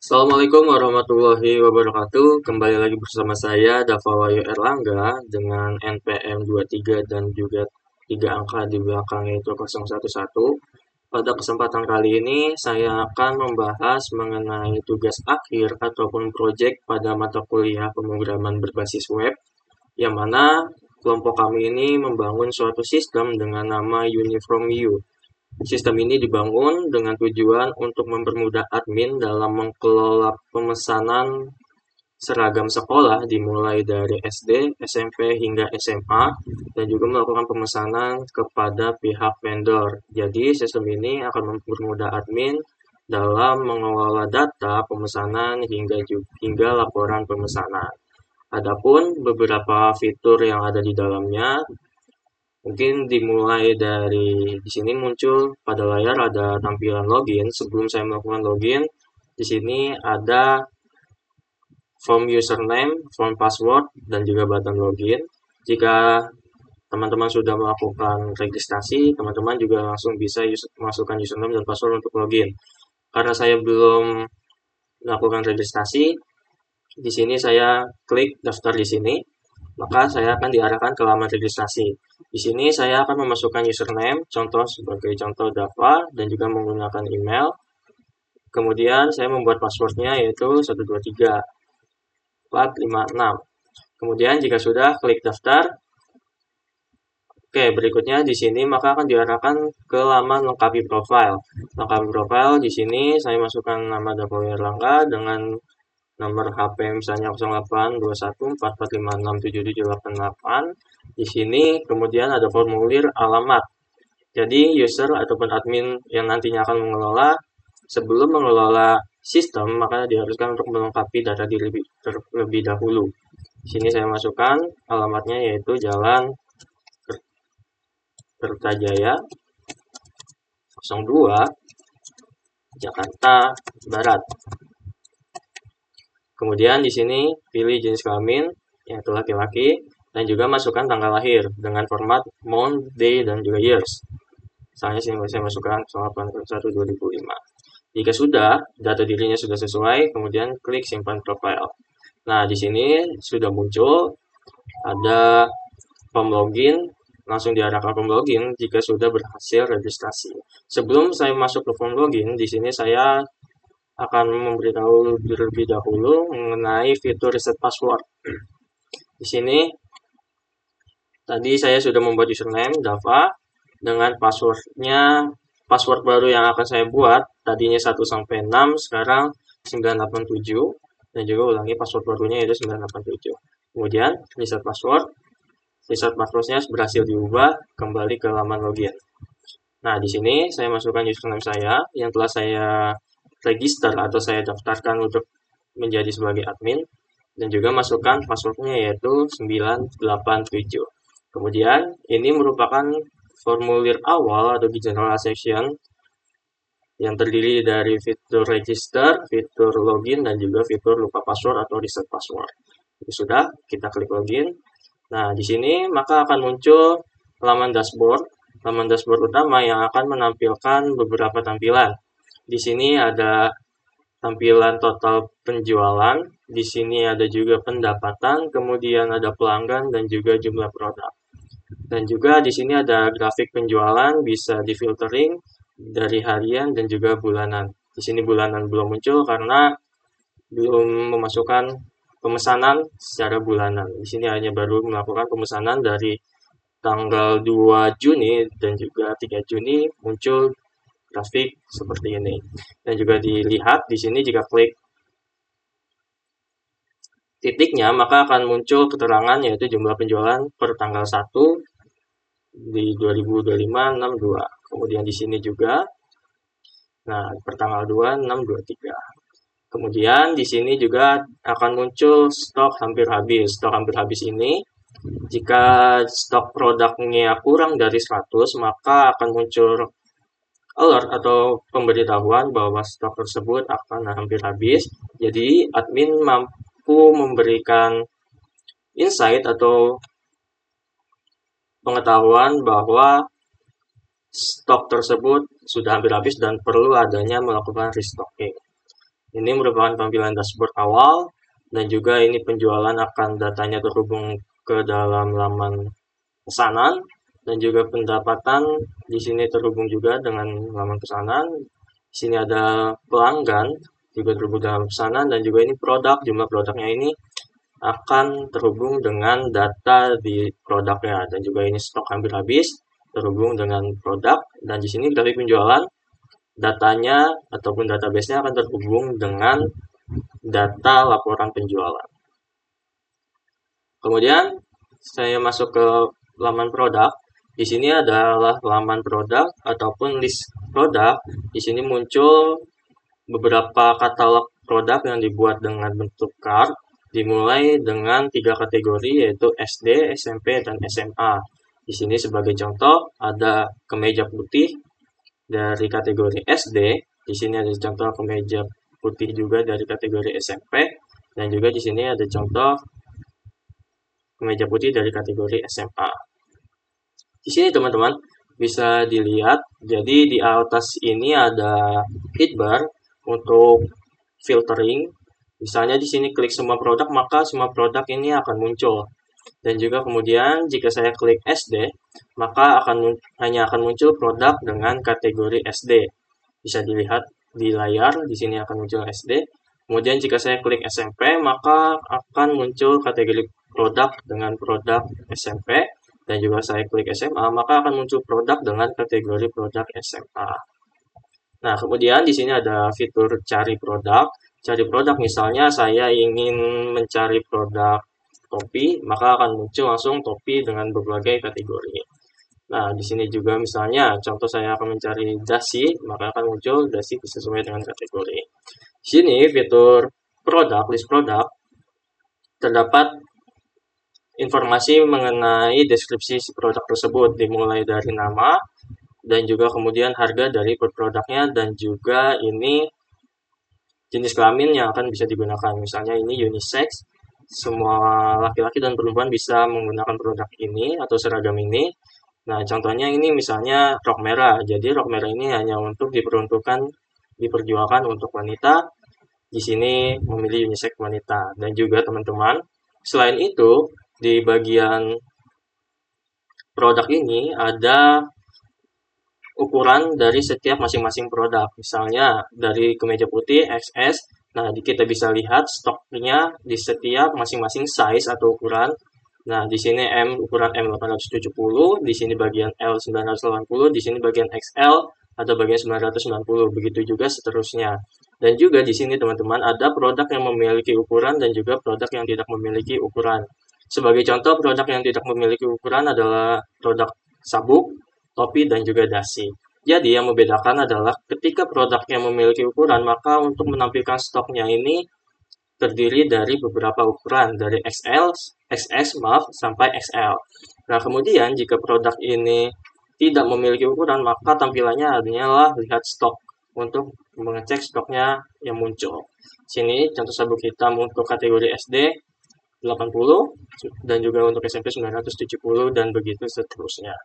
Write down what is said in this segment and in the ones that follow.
Assalamualaikum warahmatullahi wabarakatuh. Kembali lagi bersama saya Dava Wahyu Erlangga dengan NPM 23 dan juga 3 angka di belakangnya itu 011. Pada kesempatan kali ini saya akan membahas mengenai tugas akhir ataupun proyek pada mata kuliah pemrograman berbasis web, yang mana kelompok kami ini membangun suatu sistem dengan nama Uniform U. Sistem ini dibangun dengan tujuan untuk mempermudah admin dalam mengelola pemesanan seragam sekolah dimulai dari SD, SMP, hingga SMA, dan juga melakukan pemesanan kepada pihak vendor. Jadi, sistem ini akan mempermudah admin dalam mengelola data pemesanan hingga laporan pemesanan. Adapun beberapa fitur yang ada di dalamnya, mungkin dimulai dari di sini muncul pada layar ada tampilan login. Sebelum saya melakukan login, di sini ada form username, form password, dan juga button login. Jika teman-teman sudah melakukan registrasi, teman-teman juga langsung bisa masukkan username dan password untuk login. Karena saya belum melakukan registrasi, di sini saya klik daftar di sini, maka saya akan diarahkan ke laman registrasi. Di sini saya akan memasukkan username, contoh sebagai contoh Dava, dan juga menggunakan email. Kemudian saya membuat passwordnya yaitu 123 456. Kemudian jika sudah, klik daftar. Oke, berikutnya di sini maka akan diarahkan ke laman lengkapi profile. Lengkapi profile di sini saya masukkan nama Dava Erlangga dengan nomor HP misalnya 082144567788. Di sini kemudian ada formulir alamat. Jadi user ataupun admin yang nantinya akan mengelola, sebelum mengelola sistem maka diharuskan untuk melengkapi data diri terlebih dahulu. Di sini saya masukkan alamatnya yaitu Jalan Kertajaya 02 Jakarta Barat. Kemudian di sini pilih jenis kelamin yaitu laki-laki dan juga masukkan tanggal lahir dengan format month, day, dan juga years. Misalnya sini saya masukkan 8/1/2005. Jika sudah, data dirinya sudah sesuai, kemudian klik simpan profile. Nah, di sini sudah muncul ada form login, langsung diarahkan form login jika sudah berhasil registrasi. Sebelum saya masuk ke form login, di sini saya akan memberitahu terlebih dahulu mengenai fitur reset password. Di sini tadi saya sudah membuat username Dava dengan password baru yang akan saya buat tadinya 1 sampai 6, sekarang 987, dan juga ulangi password barunya yaitu 987. Kemudian reset passwordnya berhasil diubah kembali ke laman login. Nah, di sini saya masukkan username saya yang telah saya register atau saya daftarkan untuk menjadi sebagai admin, dan juga masukkan passwordnya yaitu 987. Kemudian ini merupakan formulir awal atau di generalization yang terdiri dari fitur register, fitur login, dan juga fitur lupa password atau reset password. Jadi sudah, kita klik login. Nah, di sini maka akan muncul laman dashboard utama yang akan menampilkan beberapa tampilan. Di sini ada tampilan total penjualan, di sini ada juga pendapatan, kemudian ada pelanggan dan juga jumlah produk. Dan juga di sini ada grafik penjualan, bisa difiltering dari harian dan juga bulanan. Di sini bulanan belum muncul karena belum memasukkan pemesanan secara bulanan. Di sini hanya baru melakukan pemesanan dari tanggal 2 Juni dan juga 3 Juni muncul grafik seperti ini. Dan juga dilihat di sini jika klik titiknya maka akan muncul keterangan yaitu jumlah penjualan per tanggal 1 di 2025/62. Kemudian di sini juga per tanggal 2/6/23. Kemudian di sini juga akan muncul stok hampir habis. Stok hampir habis ini jika stok produknya kurang dari 100 maka akan muncul alert atau pemberitahuan bahwa stok tersebut akan hampir habis. Jadi admin mampu memberikan insight atau pengetahuan bahwa stok tersebut sudah hampir habis dan perlu adanya melakukan restocking. Ini merupakan tampilan dashboard awal, dan juga ini penjualan akan datanya terhubung ke dalam laman pesanan, dan juga pendapatan di sini terhubung juga dengan laman pesanan. Di sini ada pelanggan juga terhubung dengan pesanan, dan juga ini produk, jumlah produknya ini akan terhubung dengan data di produknya, dan juga ini stok hampir habis terhubung dengan produk, dan di sini grafik penjualan datanya ataupun database-nya akan terhubung dengan data laporan penjualan. Kemudian saya masuk ke laman produk. Di sini adalah laman produk ataupun list produk. Di sini muncul beberapa katalog produk yang dibuat dengan bentuk card, dimulai dengan 3 kategori yaitu SD, SMP, dan SMA. Di sini sebagai contoh ada kemeja putih dari kategori SD. Di sini ada contoh kemeja putih juga dari kategori SMP, dan juga di sini ada contoh kemeja putih dari kategori SMA. Di sini teman-teman bisa dilihat, jadi di atas ini ada hit-bar untuk filtering. Misalnya di sini klik semua produk, maka semua produk ini akan muncul. Dan juga kemudian jika saya klik SD, maka hanya akan muncul produk dengan kategori SD. Bisa dilihat di layar, di sini akan muncul SD. Kemudian jika saya klik SMP, maka akan muncul kategori produk dengan produk SMP. Dan juga saya klik SMA, maka akan muncul produk dengan kategori produk SMA. Nah, kemudian di sini ada fitur cari produk. Cari produk, misalnya saya ingin mencari produk topi, maka akan muncul langsung topi dengan berbagai kategori. Nah, di sini juga misalnya contoh saya akan mencari dasi, maka akan muncul dasi sesuai dengan kategori. Di sini fitur produk, list produk, terdapat informasi mengenai deskripsi si produk tersebut, dimulai dari nama, dan juga kemudian harga dari per produknya, dan juga ini jenis kelamin yang akan bisa digunakan. Misalnya ini unisex, semua laki-laki dan perempuan bisa menggunakan produk ini atau seragam ini. Nah, contohnya ini misalnya rok merah. Jadi rok merah ini hanya untuk diperjualkan untuk wanita. Di sini memilih unisex wanita. Dan juga teman-teman, selain itu di bagian produk ini ada ukuran dari setiap masing-masing produk. Misalnya dari kemeja putih XS, nah kita bisa lihat stoknya di setiap masing-masing size atau ukuran. Nah, di sini ukuran M870, di sini bagian L980, di sini bagian XL atau bagian 990, begitu juga seterusnya. Dan juga di sini teman-teman ada produk yang memiliki ukuran dan juga produk yang tidak memiliki ukuran. Sebagai contoh, produk yang tidak memiliki ukuran adalah produk sabuk, topi, dan juga dasi. Jadi yang membedakan adalah ketika produknya memiliki ukuran, maka untuk menampilkan stoknya ini terdiri dari beberapa ukuran, dari XL, XS, sampai XL. Nah, kemudian jika produk ini tidak memiliki ukuran, maka tampilannya adalah lihat stok untuk mengecek stoknya yang muncul. Sini contoh sabuk hitam untuk kategori SD 80 dan juga untuk SMP 970 dan begitu seterusnya.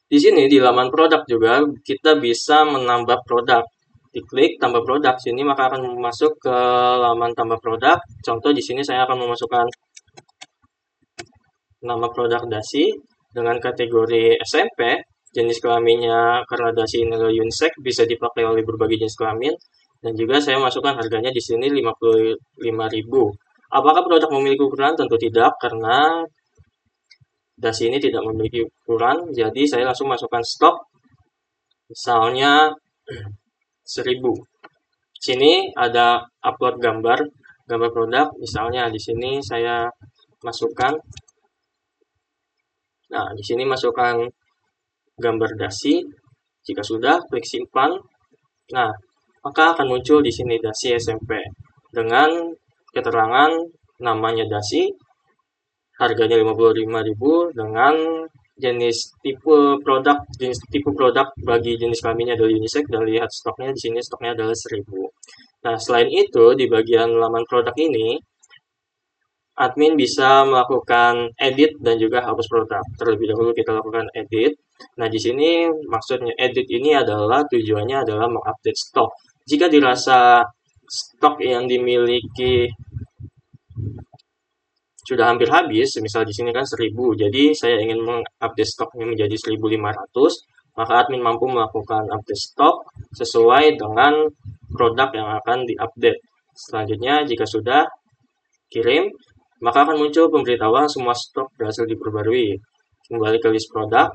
Di sini di laman produk juga kita bisa menambah produk. Diklik tambah produk sini maka akan masuk ke laman tambah produk. Contoh di sini saya akan memasukkan nama produk dasi dengan kategori SMP. Jenis kelaminnya karena dasi ini adalah unisex bisa dipakai oleh berbagai jenis kelamin, dan juga saya masukkan harganya di sini 55.000. Apakah produk memiliki ukuran? Tentu tidak, karena dasi ini tidak memiliki ukuran, jadi saya langsung masukkan stok, misalnya 1000. Sini ada upload gambar produk, misalnya di sini saya masukkan. Nah, di sini masukkan gambar dasi. Jika sudah, klik simpan. Nah, maka akan muncul di sini dasi SMP dengan keterangan namanya dasi, harganya 55.000 dengan jenis tipe produk bagi jenis kelaminnya adalah unisex, dan lihat stoknya di sini stoknya adalah 1000. Nah, selain itu di bagian laman produk ini admin bisa melakukan edit dan juga hapus produk. Terlebih dahulu kita lakukan edit. Nah, di sini maksudnya edit ini adalah tujuannya adalah mengupdate stok. Jika dirasa stok yang dimiliki sudah hampir habis, misal di sini kan 1000, jadi saya ingin mengupdate stoknya menjadi 1500, maka admin mampu melakukan update stok sesuai dengan produk yang akan diupdate. Selanjutnya, jika sudah kirim, maka akan muncul pemberitahuan semua stok berhasil diperbarui. Kembali ke list produk,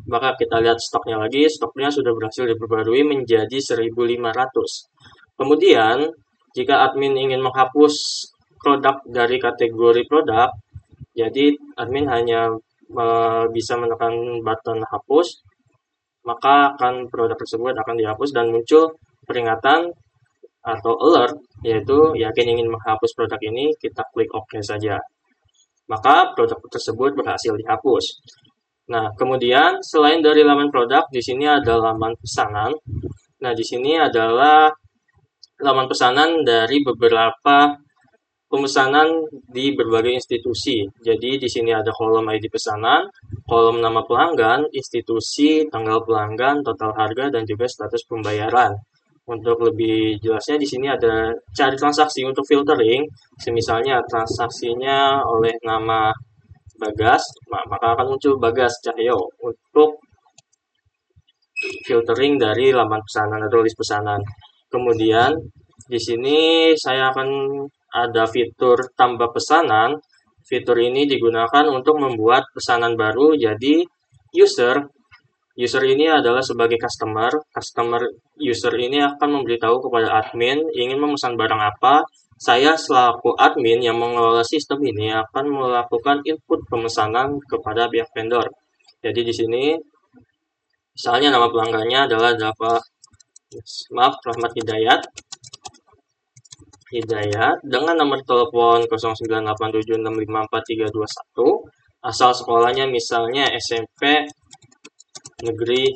maka kita lihat stoknya lagi, stoknya sudah berhasil diperbarui menjadi 1500. Kemudian, jika admin ingin menghapus produk dari kategori produk, jadi admin hanya bisa menekan button hapus, maka produk tersebut akan dihapus dan muncul peringatan atau alert, yaitu yakin ingin menghapus produk ini, kita klik OK saja. Maka produk tersebut berhasil dihapus. Nah, kemudian selain dari laman produk, di sini ada laman pesanan. Nah, di sini adalah laman pesanan dari beberapa pemesanan di berbagai institusi. Jadi di sini ada kolom ID pesanan, kolom nama pelanggan, institusi, tanggal pelanggan, total harga, dan juga status pembayaran. Untuk lebih jelasnya di sini ada cari transaksi untuk filtering. Misalnya transaksinya oleh nama Bagas, maka akan muncul Bagas Cahyo untuk filtering dari laman pesanan atau list pesanan. Kemudian di sini saya akan ada fitur tambah pesanan. Fitur ini digunakan untuk membuat pesanan baru jadi user. User ini adalah sebagai customer. Customer user ini akan memberitahu kepada admin ingin memesan barang apa. Saya selaku admin yang mengelola sistem ini akan melakukan input pemesanan kepada pihak vendor. Jadi di sini misalnya nama pelanggannya adalah Rahmat Hidayat dengan nomor telepon 0987654321, asal sekolahnya misalnya SMP Negeri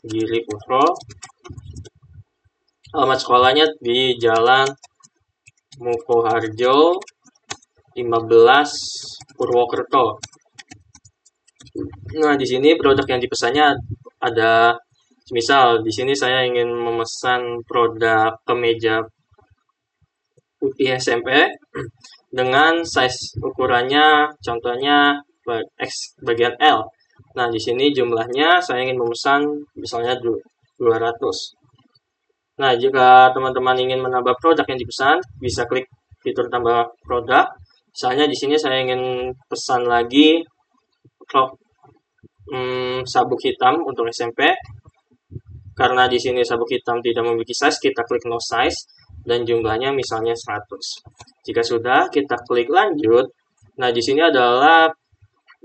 Giri Putro, alamat sekolahnya di Jalan Mukoharjo 15 Purwokerto. Nah, di sini produk yang dipesannya ada, misal di sini saya ingin memesan produk kemeja putih SMP dengan size ukurannya contohnya X bagian L. Nah, di sini jumlahnya saya ingin memesan misalnya 200. Nah, jika teman-teman ingin menambah produk yang dipesan, bisa klik fitur tambah produk. Misalnya di sini saya ingin pesan lagi sabuk hitam untuk SMP. Karena di sini sabuk hitam tidak memiliki size, kita klik no size dan jumlahnya misalnya 100. Jika sudah, kita klik lanjut. Nah, di sini adalah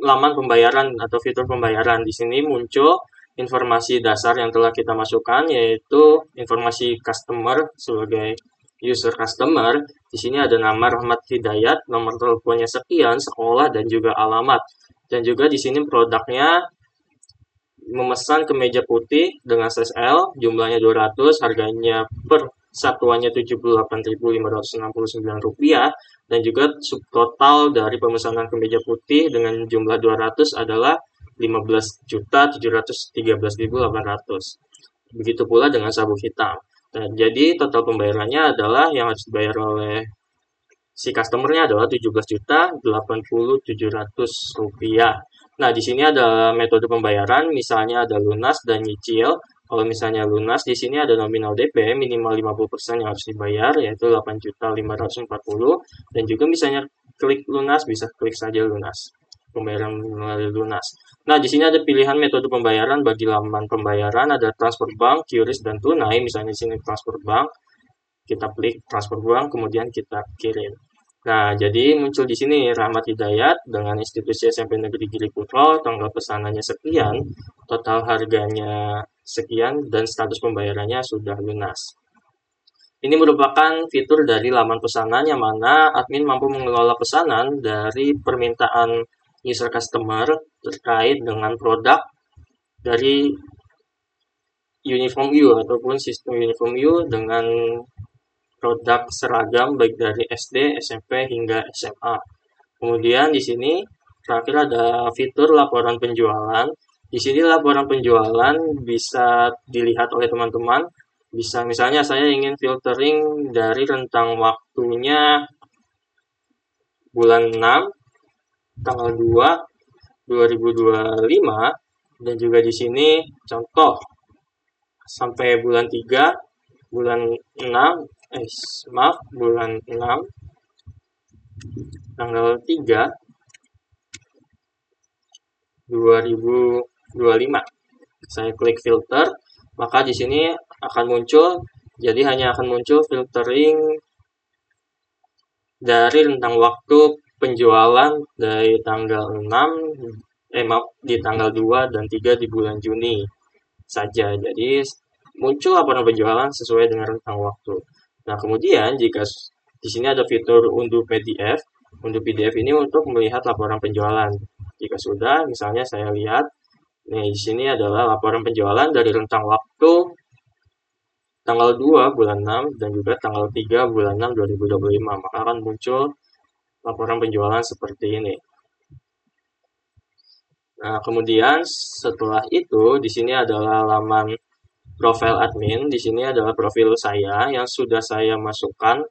laman pembayaran atau fitur pembayaran. Di sini muncul informasi dasar yang telah kita masukkan, yaitu informasi customer sebagai user customer. Di sini ada nama Rahmat Hidayat, nomor teleponnya sekian, sekolah, dan juga alamat. Dan juga di sini produknya memesan kemeja putih dengan size L, jumlahnya 200, harganya per satuannya Rp78.569, dan juga subtotal dari pemesanan kemeja putih dengan jumlah 200 adalah Rp15.713.800. Begitu pula dengan sabuk hitam. Nah, jadi total pembayarannya adalah yang harus dibayar oleh si customernya adalah Rp17.080.700. Nah, di sini ada metode pembayaran, misalnya ada lunas dan nyicil. Kalau misalnya lunas, di sini ada nominal DP minimal 50% yang harus dibayar, yaitu Rp8.540.000. Dan juga misalnya klik lunas, bisa klik saja lunas. Pembayaran melalui lunas. Nah, di sini ada pilihan metode pembayaran bagi laman pembayaran, ada transfer bank, QRIS, dan tunai. Misalnya di sini transfer bank, kita klik transfer bank, kemudian kita kirim. Nah, jadi muncul di sini Rahmat Hidayat dengan institusi SMP Negeri Giri Putro, tanggal pesanannya sekian, total harganya sekian, dan status pembayarannya sudah lunas. Ini merupakan fitur dari laman pesanan yang mana admin mampu mengelola pesanan dari permintaan user customer terkait dengan produk dari Uniform U ataupun sistem Uniform U dengan produk seragam baik dari SD, SMP hingga SMA. Kemudian di sini terakhir ada fitur laporan penjualan. Di sini laporan penjualan bisa dilihat oleh teman-teman Bisa misalnya saya ingin filtering dari rentang waktunya bulan 6 tanggal 2 2025, dan juga di sini contoh sampai bulan 3 bulan 6 maaf bulan 6 tanggal 3 2025. Saya klik filter, maka di sini akan muncul, jadi hanya akan muncul filtering dari rentang waktu penjualan dari tanggal 6 maaf di tanggal 2 dan 3 di bulan Juni saja. Jadi muncul laporan penjualan sesuai dengan rentang waktu. Nah, kemudian jika di sini ada fitur unduh PDF. Unduh PDF ini untuk melihat laporan penjualan. Jika sudah, misalnya saya lihat, nih di sini adalah laporan penjualan dari rentang waktu tanggal 2 bulan 6 dan juga tanggal 3 bulan 6 2025. Maka akan muncul laporan penjualan seperti ini. Nah, kemudian setelah itu di sini adalah laman profil admin. Di sini adalah profil saya yang sudah saya masukkan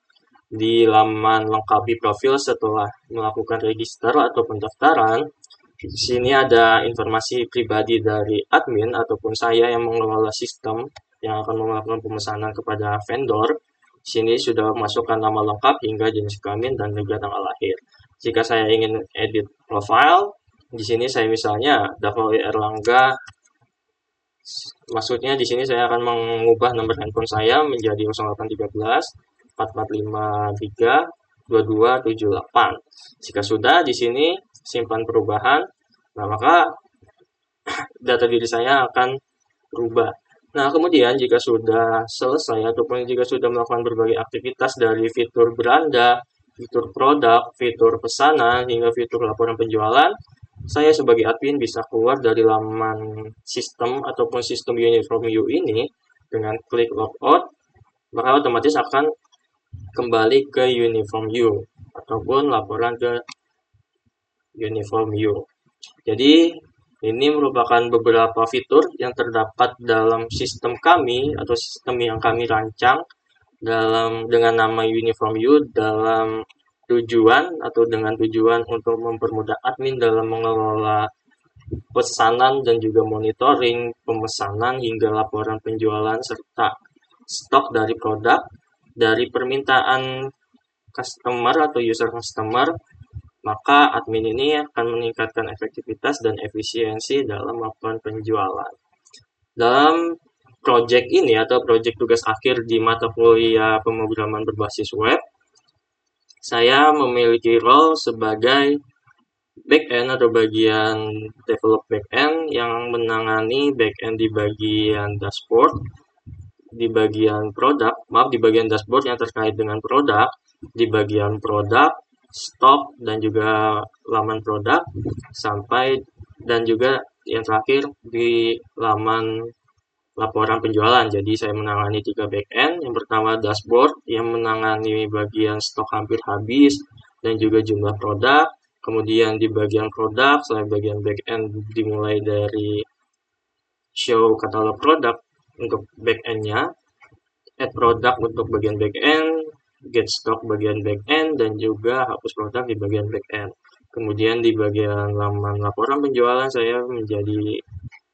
di laman lengkapi profil setelah melakukan register atau pendaftaran. Di sini ada informasi pribadi dari admin ataupun saya yang mengelola sistem yang akan melakukan pemesanan kepada vendor. Di sini sudah masukkan nama lengkap hingga jenis kelamin dan juga tanggal lahir. Jika saya ingin edit profile, di sini saya misalnya Davawi Erlangga. Maksudnya di sini saya akan mengubah nomor handphone saya menjadi 0813 4453 2278. Jika sudah, di sini simpan perubahan. Nah, maka data diri saya akan berubah. Nah, kemudian jika sudah selesai ataupun jika sudah melakukan berbagai aktivitas dari fitur beranda, fitur produk, fitur pesanan, hingga fitur laporan penjualan, saya sebagai admin bisa keluar dari laman sistem ataupun sistem Uniform U ini dengan klik logout, maka otomatis akan kembali ke Uniform U ataupun laporan ke Uniform U. Jadi ini merupakan beberapa fitur yang terdapat dalam sistem kami atau sistem yang kami rancang dengan nama Uniform U dengan tujuan untuk mempermudah admin dalam mengelola pesanan dan juga monitoring pemesanan hingga laporan penjualan serta stok dari produk dari permintaan customer atau user customer. Maka admin ini akan meningkatkan efektivitas dan efisiensi dalam melakukan penjualan. Dalam project ini atau project tugas akhir di mata kuliah pemrograman berbasis web, saya memiliki role sebagai backend atau bagian develop backend yang menangani backend di bagian dashboard, di bagian produk, di bagian dashboard yang terkait dengan produk, di bagian produk, stok, dan juga laman produk, sampai dan juga yang terakhir di laman laporan penjualan. Jadi saya menangani 3 backend. Yang pertama dashboard yang menangani bagian stok hampir habis dan juga jumlah produk. Kemudian di bagian produk, saya bagian backend dimulai dari show katalog produk untuk backendnya, add produk untuk bagian backend, get stock bagian backend, dan juga hapus produk di bagian backend. Kemudian di bagian laman laporan penjualan saya menjadi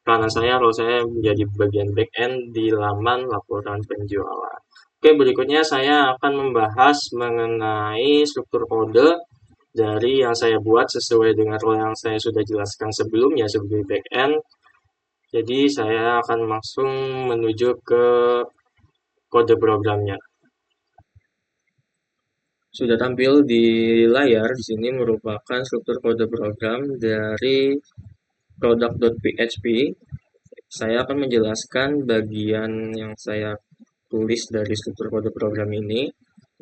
role saya menjadi bagian backend di laman laporan penjualan. Oke, berikutnya saya akan membahas mengenai struktur kode dari yang saya buat sesuai dengan role yang saya sudah jelaskan sebelumnya sebagai backend. Jadi saya akan langsung menuju ke kode programnya. Sudah tampil di layar, di sini merupakan struktur kode program dari product.php. Saya akan menjelaskan bagian yang saya tulis dari struktur kode program ini,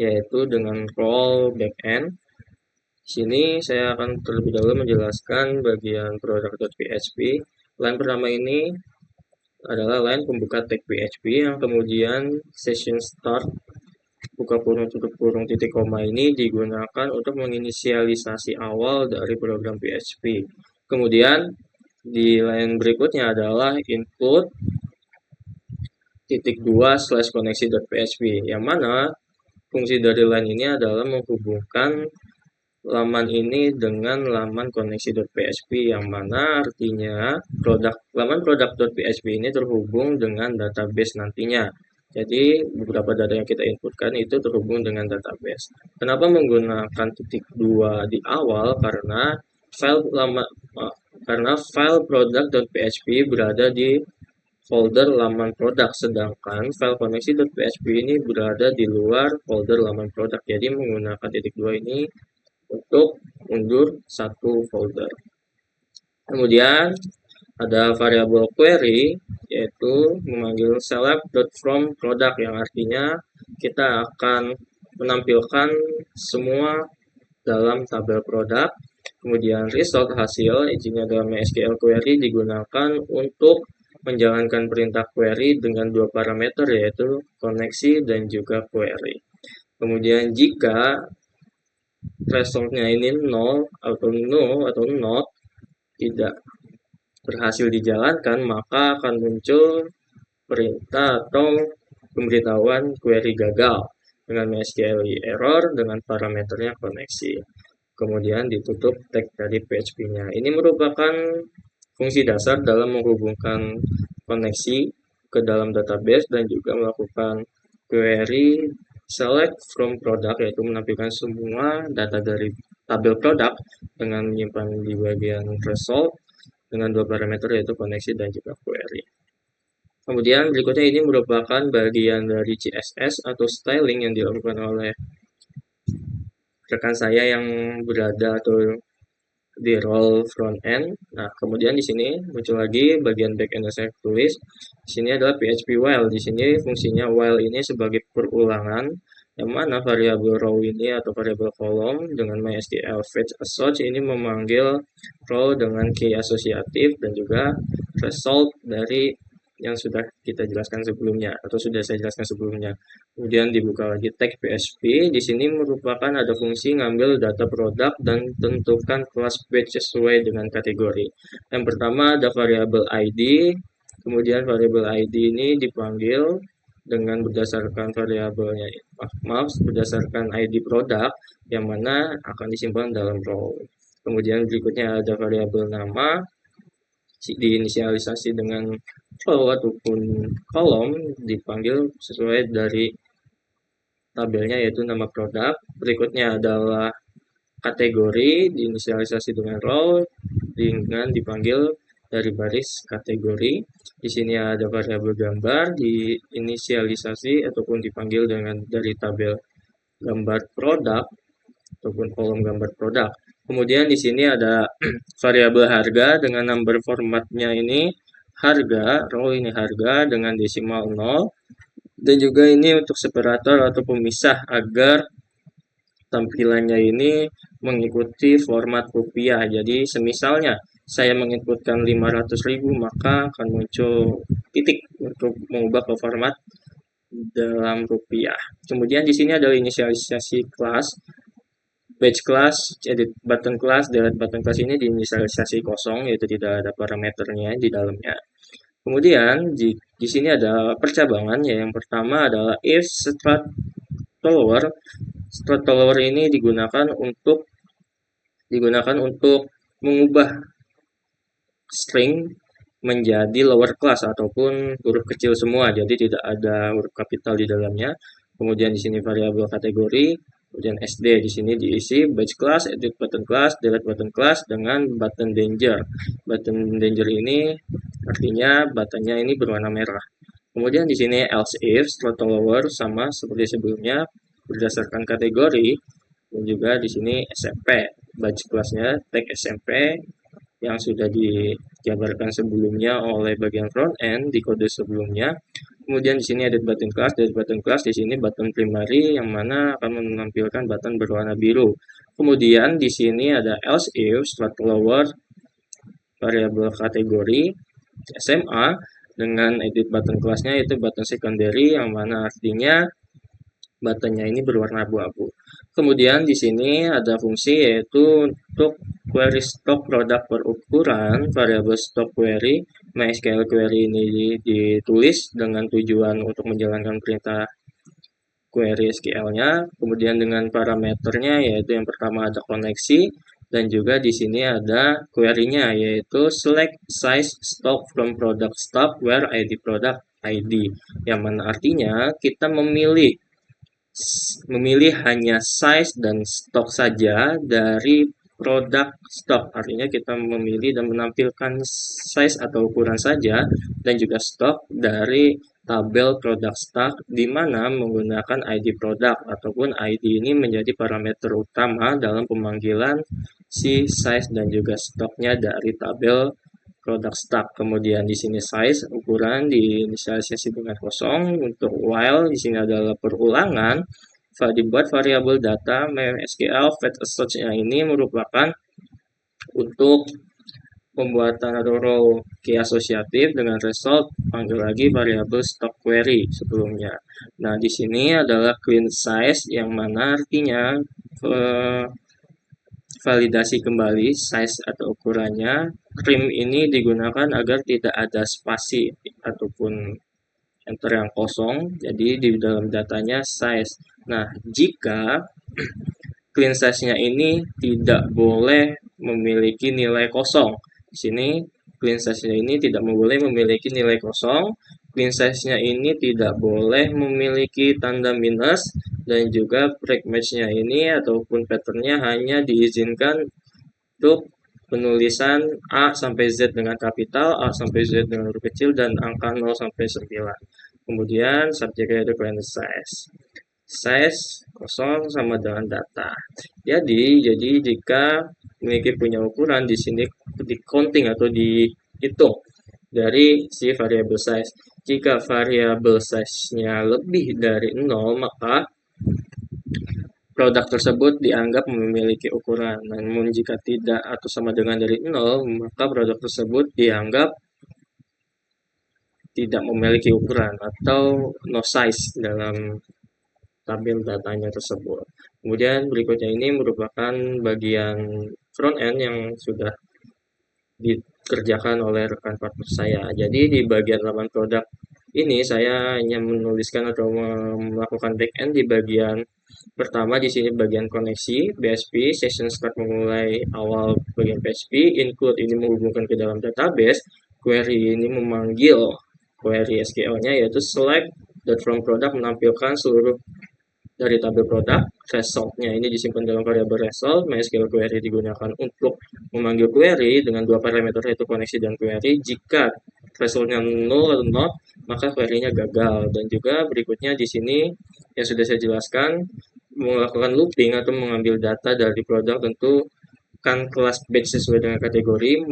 yaitu dengan role backend. Di sini saya akan terlebih dahulu menjelaskan bagian product.php. Line pertama ini adalah line pembuka tag PHP yang kemudian session start buka kurung tutup kurung titik koma ini digunakan untuk menginisialisasi awal dari program PHP. Kemudian di line berikutnya adalah input titik 2/koneksi.php, yang mana fungsi dari line ini adalah menghubungkan laman ini dengan laman koneksi.php, yang mana artinya laman produk.php ini terhubung dengan database nantinya. Jadi beberapa data yang kita inputkan itu terhubung dengan database. Kenapa menggunakan titik 2 di awal? Karena file product.php berada di folder laman produk, sedangkan file koneksi.php ini berada di luar folder laman produk. Jadi menggunakan titik 2 ini untuk mundur satu folder. Kemudian ada variabel query, yaitu memanggil select.fromProduct, yang artinya kita akan menampilkan semua dalam tabel produk. Kemudian result hasil, isinya dalam MySQL query digunakan untuk menjalankan perintah query dengan dua parameter, yaitu koneksi dan juga query. Kemudian jika resultnya ini 0 atau no atau not, tidak berhasil dijalankan, maka akan muncul perintah atau pemberitahuan query gagal dengan MySQL error dengan parameternya koneksi. Kemudian ditutup tag dari PHP-nya. Ini merupakan fungsi dasar dalam menghubungkan koneksi ke dalam database dan juga melakukan query select from product, yaitu menampilkan semua data dari tabel produk dengan menyimpan di bagian result dengan dua parameter, yaitu koneksi dan juga query. Kemudian berikutnya ini merupakan bagian dari CSS atau styling yang dilakukan oleh rekan saya yang berada atau di role front end. Nah, kemudian di sini muncul lagi bagian back end yang saya tulis. Di sini adalah PHP while. Di sini fungsinya while ini sebagai perulangan, yang mana variabel row ini atau variabel kolom dengan MySQL fetch associate ini memanggil row dengan key asosiatif dan juga result dari yang sudah kita jelaskan sebelumnya atau sudah saya jelaskan sebelumnya. Kemudian dibuka lagi tag PHP. Di sini merupakan ada fungsi ngambil data produk dan tentukan kelas batch sesuai dengan kategori. Yang pertama ada variabel ID. Kemudian variabel ID ini dipanggil dengan berdasarkan variabelnya, berdasarkan ID produk yang mana akan disimpan dalam row. Kemudian berikutnya ada variabel nama, diinisialisasi dengan row ataupun kolom, dipanggil sesuai dari tabelnya, yaitu nama produk. Berikutnya adalah kategori, diinisialisasi dengan row dengan dipanggil dari baris kategori. Di sini ada variabel gambar, diinisialisasi ataupun dipanggil dengan dari tabel gambar produk ataupun kolom gambar produk. Kemudian di sini ada variabel harga dengan number formatnya ini harga, row ini harga dengan desimal 0, dan juga ini untuk separator atau pemisah agar tampilannya ini mengikuti format rupiah. Jadi semisalnya saya menginputkan 500.000, maka akan muncul titik untuk mengubah ke format dalam rupiah. Kemudian di sini ada inisialisasi kelas, batch class, edit button class, delete button class ini diinisialisasi kosong, yaitu tidak ada parameternya di dalamnya. Kemudian di sini ada percabangan, ya. Yang pertama adalah if start follower. Start follower ini digunakan untuk mengubah string menjadi lower class ataupun huruf kecil semua, jadi tidak ada huruf kapital di dalamnya. Kemudian di sini variabel kategori, kemudian SD di sini diisi batch class, edit button class, delete button class dengan button danger. Button danger ini artinya buttonnya ini berwarna merah. Kemudian di sini else if start follower sama seperti sebelumnya berdasarkan kategori, dan juga di sini SMP batch classnya tag SMP yang sudah dijabarkan sebelumnya oleh bagian front end di kode sebelumnya. Kemudian di sini ada button class, di sini button primary yang mana akan menampilkan button berwarna biru. Kemudian di sini ada else if start follower variabel kategori SMA dengan edit button classnya yaitu button secondary yang mana artinya buttonnya ini berwarna abu-abu. Kemudian di sini ada fungsi yaitu untuk query stock produk berukuran, variabel stock query, MySQL query ini ditulis dengan tujuan untuk menjalankan perintah query SQL-nya, kemudian dengan parameternya yaitu yang pertama ada koneksi, dan juga di sini ada query-nya yaitu select size stock from product stock where ID product ID, yang mana artinya kita memilih hanya size dan stok saja dari produk stok. Artinya kita memilih dan menampilkan size atau ukuran saja dan juga stok dari tabel produk stock, di mana menggunakan ID produk ataupun ID ini menjadi parameter utama dalam pemanggilan si size dan juga stoknya dari tabel produk stock. Kemudian di sini size ukuran diinisialisasi dengan kosong. Untuk while di sini adalah perulangan. Dibuat variabel data MySQL fetch search-nya ini merupakan untuk pembuatan atau row key asosiatif dengan result panggil lagi variabel stock query sebelumnya. Nah, di sini adalah clean size yang mana artinya validasi kembali size atau ukurannya. Trim ini digunakan agar tidak ada spasi ataupun enter yang kosong, jadi di dalam datanya size. Nah, jika clean size-nya ini tidak boleh memiliki nilai kosong. Di sini clean size-nya ini tidak boleh memiliki nilai kosong. Clean size-nya ini tidak boleh memiliki tanda minus, dan juga break match-nya ini ataupun pattern-nya hanya diizinkan untuk penulisan A sampai Z dengan kapital, A sampai Z dengan huruf kecil, dan angka 0 sampai 9. Kemudian subjeknya itu clean size. Size kosong sama dengan data. Jadi jika memiliki punya ukuran di sini di counting atau dihitung dari si variabel size. Jika variabel size-nya lebih dari 0, maka produk tersebut dianggap memiliki ukuran. Namun jika tidak atau sama dengan dari 0, maka produk tersebut dianggap tidak memiliki ukuran atau no size dalam tabel datanya tersebut. Kemudian berikutnya ini merupakan bagian front end yang sudah dikerjakan oleh rekan partner saya. Jadi di bagian halaman produk ini saya hanya menuliskan atau melakukan back end di bagian pertama. Di sini bagian koneksi PHP, session start memulai awal bagian PHP, include ini menghubungkan ke dalam database, query ini memanggil query SQL-nya yaitu select from product menampilkan seluruh dari tabel produk. Result-nya ini disimpan dalam variabel result. MySQL query digunakan untuk memanggil query dengan dua parameter yaitu koneksi dan query. Jika result-nya 0 atau not, maka query-nya gagal. Dan juga berikutnya di sini yang sudah saya jelaskan, melakukan looping atau mengambil data dari produk tentu kan kelas batch sesuai dengan kategori,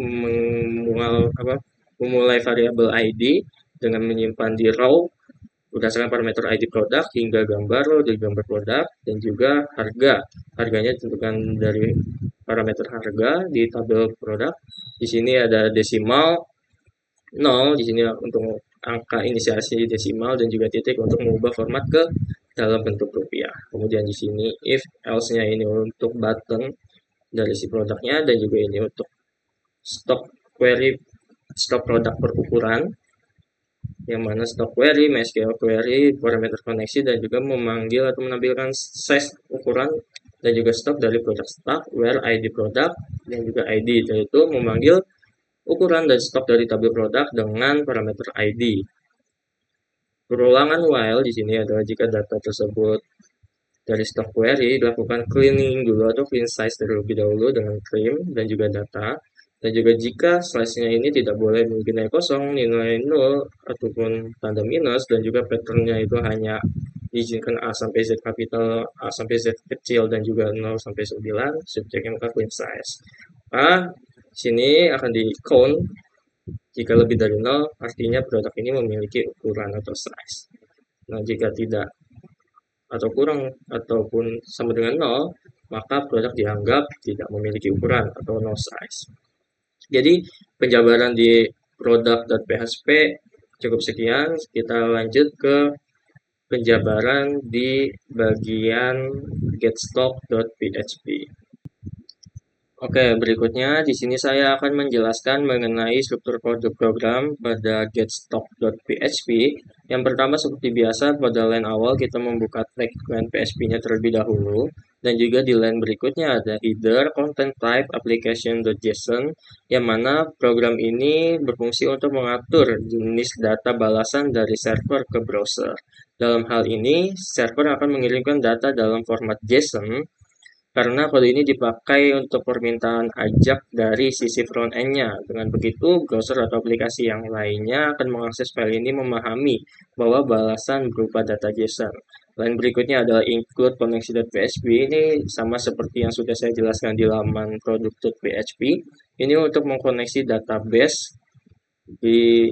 memulai variabel ID dengan menyimpan di row berdasarkan parameter ID produk hingga gambar dari gambar produk, dan juga harganya ditentukan dari parameter harga di tabel produk. Di sini ada desimal 0, di sini untuk angka inisiasi desimal, dan juga titik untuk mengubah format ke dalam bentuk rupiah. Kemudian di sini if else-nya ini untuk button dari si produknya, dan juga ini untuk stock query stock produk berukuran, yang mana stock query, MySQL query, parameter koneksi, dan juga memanggil atau menampilkan size ukuran dan juga stok dari produk stock where ID product dan juga ID, yaitu memanggil ukuran dan stok dari tabel produk dengan parameter ID. Perulangan while di sini adalah jika data tersebut dari stock query dilakukan cleaning dulu atau clean size terlebih dahulu dengan trim dan juga data. Dan juga jika size-nya ini tidak boleh memiliki nilai kosong, nilai 0 ataupun tanda minus, dan juga pattern-nya itu hanya diizinkan A sampai Z kapital, A sampai Z kecil, dan juga 0 sampai 9, subjeknya maka clean size. Sini akan di count jika lebih dari 0, artinya produk ini memiliki ukuran atau size. Nah, jika tidak atau kurang ataupun sama dengan 0, maka produk dianggap tidak memiliki ukuran atau no size. Jadi penjabaran di product.php cukup sekian. Kita lanjut ke penjabaran di bagian getStock.php. Oke, berikutnya di sini saya akan menjelaskan mengenai struktur kode program pada getStock.php. Yang pertama seperti biasa pada line awal kita membuka tag line PHP-nya terlebih dahulu, dan juga di line berikutnya ada header content type application.json, yang mana program ini berfungsi untuk mengatur jenis data balasan dari server ke browser. Dalam hal ini, server akan mengirimkan data dalam format JSON karena kode ini dipakai untuk permintaan ajak dari sisi front-end-nya. Dengan begitu, browser atau aplikasi yang lainnya akan mengakses file ini memahami bahwa balasan berupa data JSON. Lain berikutnya adalah include connection.php. Ini sama seperti yang sudah saya jelaskan di laman product.php. Ini untuk mengkoneksi database di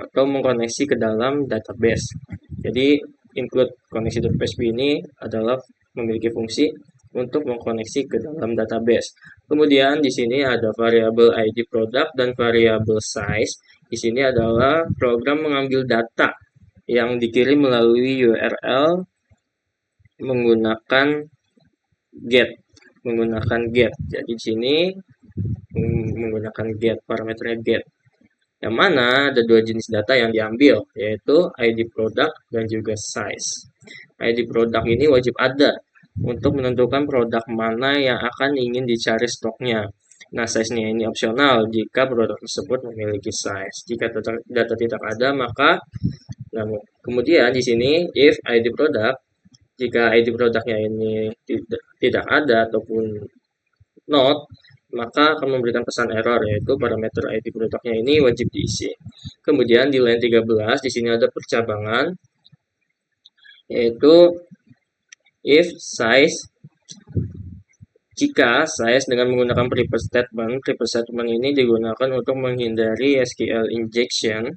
atau mengkoneksi ke dalam database. Jadi include connection.php ini adalah memiliki fungsi untuk mengkoneksi ke dalam database. Kemudian di sini ada variabel ID product dan variabel size. Di sini adalah program mengambil data yang dikirim melalui URL menggunakan get. Jadi di sini menggunakan get, parameternya get. Yang mana ada dua jenis data yang diambil, yaitu ID product dan juga size. ID product ini wajib ada untuk menentukan produk mana yang akan ingin dicari stoknya. Nah, size-nya ini opsional jika produk tersebut memiliki size. Jika data tidak ada, maka kemudian di sini if ID product, jika ID produknya ini tidak ada ataupun not, maka akan memberikan pesan error, yaitu parameter ID produknya ini wajib diisi. Kemudian di line 13 di sini ada percabangan, yaitu if size, jika size dengan menggunakan prefer statement ini digunakan untuk menghindari SQL injection,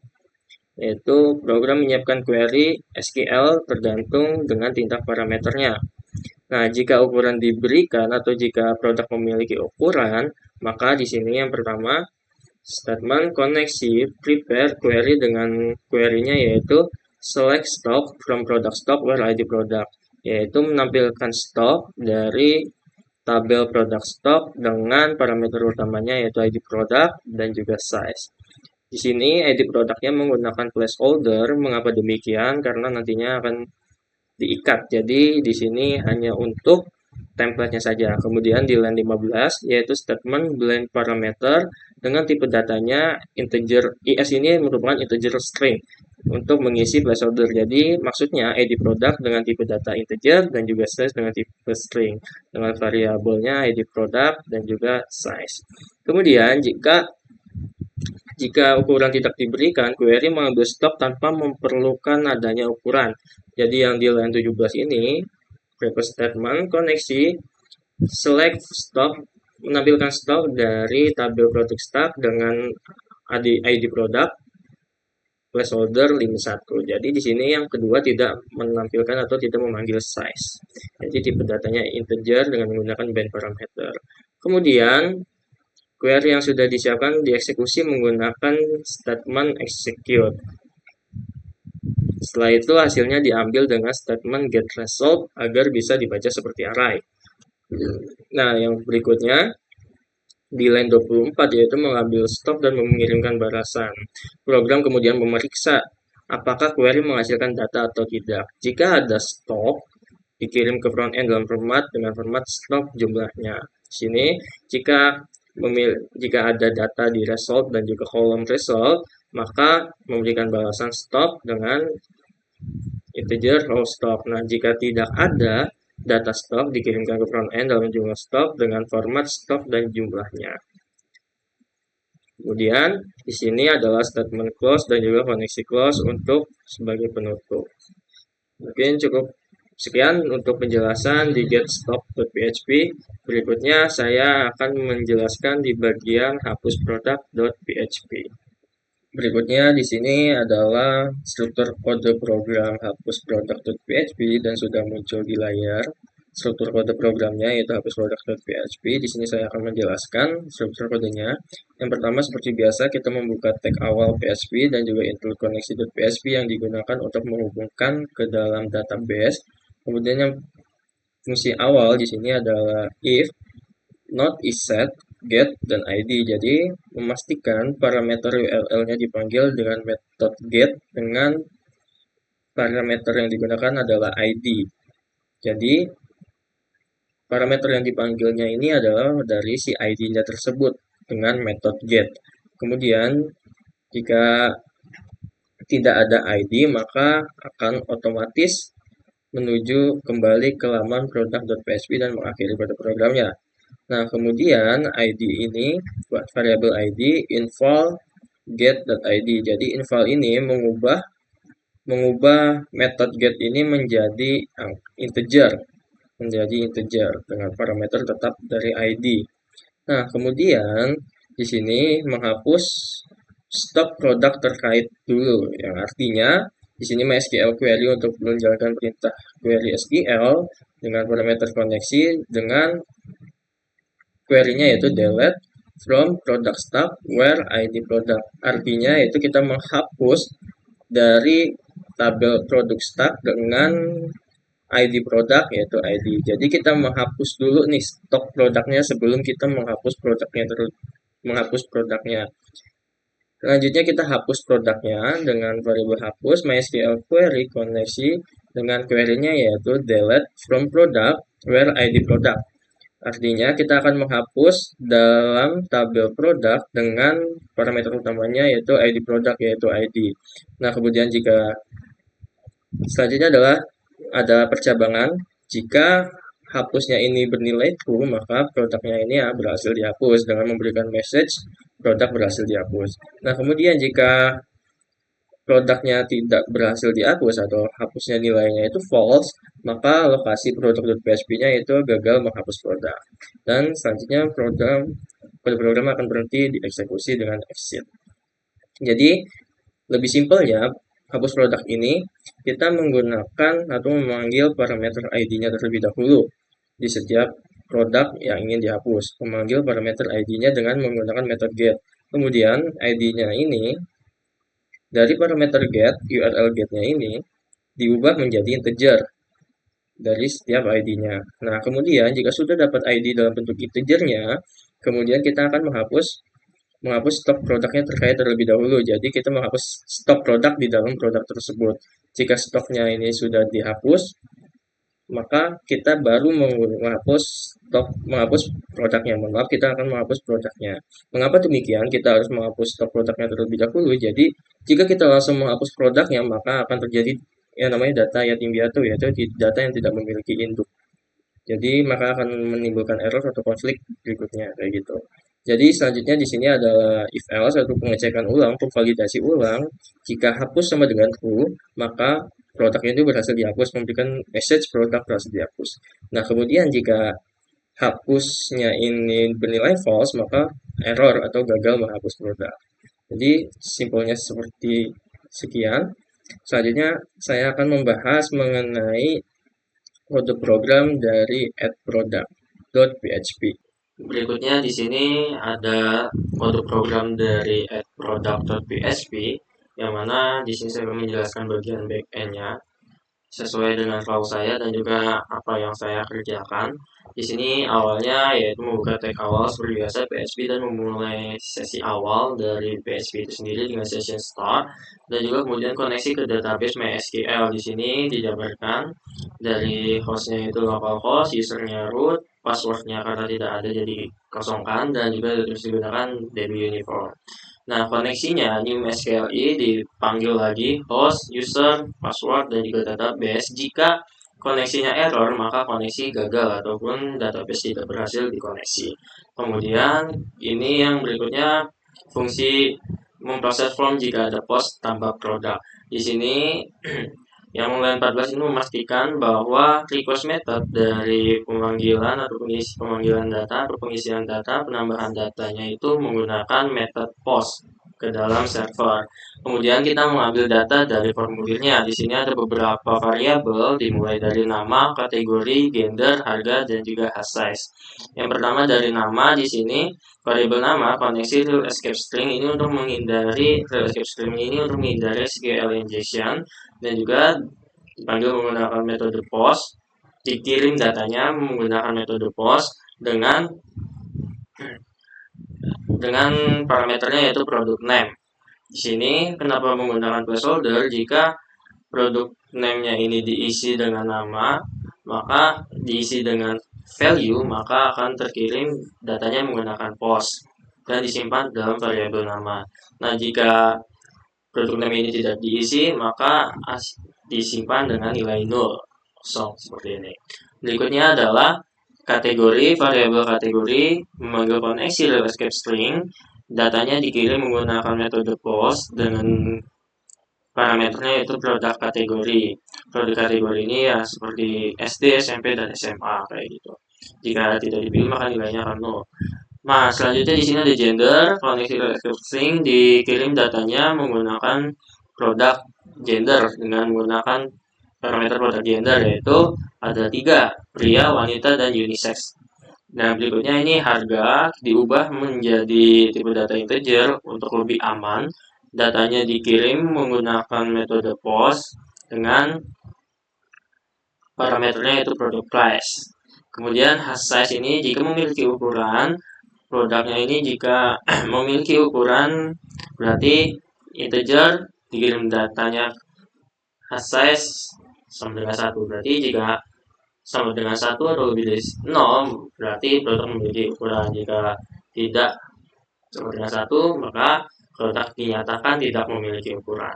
yaitu program menyiapkan query SQL tergantung dengan tindak parameternya. Nah, jika ukuran diberikan atau jika produk memiliki ukuran, maka di sini yang pertama statement koneksi prepare query dengan query-nya yaitu select stock from product stock where ID product, yaitu menampilkan stok dari tabel product stock dengan parameter utamanya yaitu ID product dan juga size. Di sini ID produknya menggunakan placeholder. Mengapa demikian? Karena nantinya akan diikat. Jadi di sini hanya untuk template-nya saja. Kemudian di line 15 yaitu statement blend parameter dengan tipe datanya integer. IS ini merupakan integer string untuk mengisi placeholder. Jadi maksudnya ID product dengan tipe data integer dan juga size dengan tipe string dengan variabelnya ID product dan juga size. Kemudian jika ukuran tidak diberikan, query mengambil stok tanpa memerlukan adanya ukuran. Jadi yang di line 17 ini, prepare statement koneksi select stock menampilkan stok dari tabel product stock dengan ID product placeholder lim 1. Jadi di sini yang kedua tidak menampilkan atau tidak memanggil size. Jadi tipe datanya integer dengan menggunakan band parameter. Kemudian query yang sudah disiapkan dieksekusi menggunakan statement execute. Setelah itu hasilnya diambil dengan statement get result agar bisa dibaca seperti array. Nah, yang berikutnya di line 24 yaitu mengambil stok dan mengirimkan balasan. Program kemudian memeriksa apakah query menghasilkan data atau tidak. Jika ada stok, dikirim ke front end dalam dengan format stok jumlahnya. Di sini jika ada data di result dan juga kolom result, maka memberikan balasan stok dengan integer raw stock. Nah, jika tidak ada data stok dikirimkan ke front end dalam jumlah stok dengan format stok dan jumlahnya. Kemudian di sini adalah statement close dan juga koneksi close untuk sebagai penutup. Mungkin cukup sekian untuk penjelasan di getStock.php. Berikutnya saya akan menjelaskan di bagian hapus product.php. Berikutnya di sini adalah struktur kode program hapus product.php dan sudah muncul di layar. Struktur kode programnya yaitu hapus product.php. Di sini saya akan menjelaskan struktur kodenya. Yang pertama seperti biasa kita membuka tag awal PHP dan juga include connection.php yang digunakan untuk menghubungkan ke dalam database. Kemudian yang fungsi awal di sini adalah if not is set, get, dan id. Jadi memastikan parameter URL-nya dipanggil dengan metode get dengan parameter yang digunakan adalah id. Jadi parameter yang dipanggilnya ini adalah dari si id-nya tersebut dengan metode get. Kemudian jika tidak ada id maka akan otomatis menuju kembali ke laman product.php dan mengakhiri pada programnya. Nah, kemudian ID ini, variabel ID, inval get.id. Jadi inval ini mengubah method get ini menjadi integer, dengan parameter tetap dari ID. Nah, kemudian di sini menghapus stok produk terkait dulu, yang artinya di sini MySQL query untuk menjalankan perintah query SQL dengan parameter koneksi dengan query-nya yaitu delete from product stock where id product. Artinya itu kita menghapus dari tabel produk stock dengan id produk yaitu id. Jadi kita menghapus dulu nih stok produknya sebelum kita menghapus produknya. Selanjutnya kita hapus produknya dengan variabel hapus MySQL query koneksi dengan query-nya yaitu delete from product where id product. Artinya kita akan menghapus dalam tabel produk dengan parameter utamanya yaitu id produk yaitu id. Nah, kemudian jika selanjutnya adalah ada percabangan. Jika hapusnya ini bernilai true, maka produknya ini berhasil dihapus dengan memberikan message produk berhasil dihapus. Nah, kemudian jika produknya tidak berhasil dihapus atau hapusnya nilainya itu false, maka lokasi produk.php-nya itu gagal menghapus produk. Dan selanjutnya program akan berhenti dieksekusi dengan exit. Jadi, lebih simpelnya, hapus produk ini kita menggunakan atau memanggil parameter ID-nya terlebih dahulu di setiap produk yang ingin dihapus. Memanggil parameter ID-nya dengan menggunakan metode get. Kemudian ID-nya ini dari parameter get, URL get-nya ini diubah menjadi integer dari setiap ID-nya. Nah, kemudian jika sudah dapat ID dalam bentuk integernya, kemudian kita akan menghapus stok produknya terkait terlebih dahulu. Jadi kita menghapus stok produk di dalam produk tersebut. Jika stoknya ini sudah dihapus, maka kita baru menghapus produknya. Maaf, kita akan menghapus produknya. Mengapa demikian? Kita harus menghapus stok produknya terlebih dahulu. Jadi jika kita langsung menghapus produknya, maka akan terjadi yang namanya data yatim piatu, yaitu data yang tidak memiliki induk. Jadi maka akan menimbulkan error atau konflik berikutnya kayak gitu. Jadi selanjutnya di sini adalah if else atau pengecekan ulang, validasi ulang. Jika hapus sama dengan true, maka produknya itu berhasil dihapus, memberikan message produk berhasil dihapus. Nah, kemudian jika hapusnya ini bernilai false, maka error atau gagal menghapus produk. Jadi simpelnya seperti sekian. Selanjutnya saya akan membahas mengenai kode program dari addProduct.php. Berikutnya di sini ada kode program dari addProduct.php yang mana di sini saya akan menjelaskan bagian back-end-nya sesuai dengan flow saya dan juga apa yang saya kerjakan. Di sini awalnya yaitu membuka tag awal seperti biasa PHP dan memulai sesi awal dari PHP itu sendiri dengan session start dan juga kemudian koneksi ke database MySQL. Di sini dijabarkan dari hostnya itu localhost, usernya root, passwordnya karena tidak ada jadi kosongkan dan juga terus digunakan DB uniform. Nah, koneksinya new SQLi dipanggil lagi host, user, password, dan juga database. Jika koneksinya error, maka koneksi gagal ataupun database tidak berhasil dikoneksi. Kemudian, ini yang berikutnya fungsi memproses form jika ada post tanpa produk. Di sini yang mulai 14 ini memastikan bahwa request method dari pemanggilan atau pemanggilan data atau pengisian data, penambahan datanya itu menggunakan method post ke dalam server. Kemudian kita mengambil data dari formulirnya. Di sini ada beberapa variabel dimulai dari nama, kategori, gender, harga, dan juga hash size. Yang pertama dari nama di sini variabel nama koneksi real escape string ini untuk menghindari SQL injection dan juga dipanggil menggunakan metode post, dikirim datanya menggunakan metode post dengan dengan parameternya yaitu product name. Di sini kenapa menggunakan placeholder? Jika produk name-nya ini diisi dengan nama, maka diisi dengan value, maka akan terkirim datanya menggunakan post dan disimpan dalam variabel nama. Nah, jika produk name ini tidak diisi, maka disimpan dengan nilai 0, kosong, seperti ini. Berikutnya adalah kategori, variabel kategori, memanggil koneksi lewat escape string, datanya dikirim menggunakan metode post dengan parameternya yaitu produk kategori. Produk kategori ini ya seperti SD, SMP, dan SMA kayak gitu. Jika tidak dipilih maka nilainya akan 0. Nah, selanjutnya di sini ada gender, koneksi escape string dikirim datanya menggunakan produk gender dengan menggunakan parameter produk gender yaitu ada 3, pria, wanita, dan unisex. Nah, berikutnya ini harga diubah menjadi tipe data integer untuk lebih aman. Datanya dikirim menggunakan metode post dengan parameternya yaitu product price. Kemudian hash size ini jika memiliki ukuran, produknya ini jika memiliki ukuran berarti integer dikirim datanya hash size sama dengan 1. Berarti jika sama dengan 1 atau lebih dari 0 berarti produk memiliki ukuran. Jika tidak sama dengan 1 maka produk dinyatakan tidak memiliki ukuran.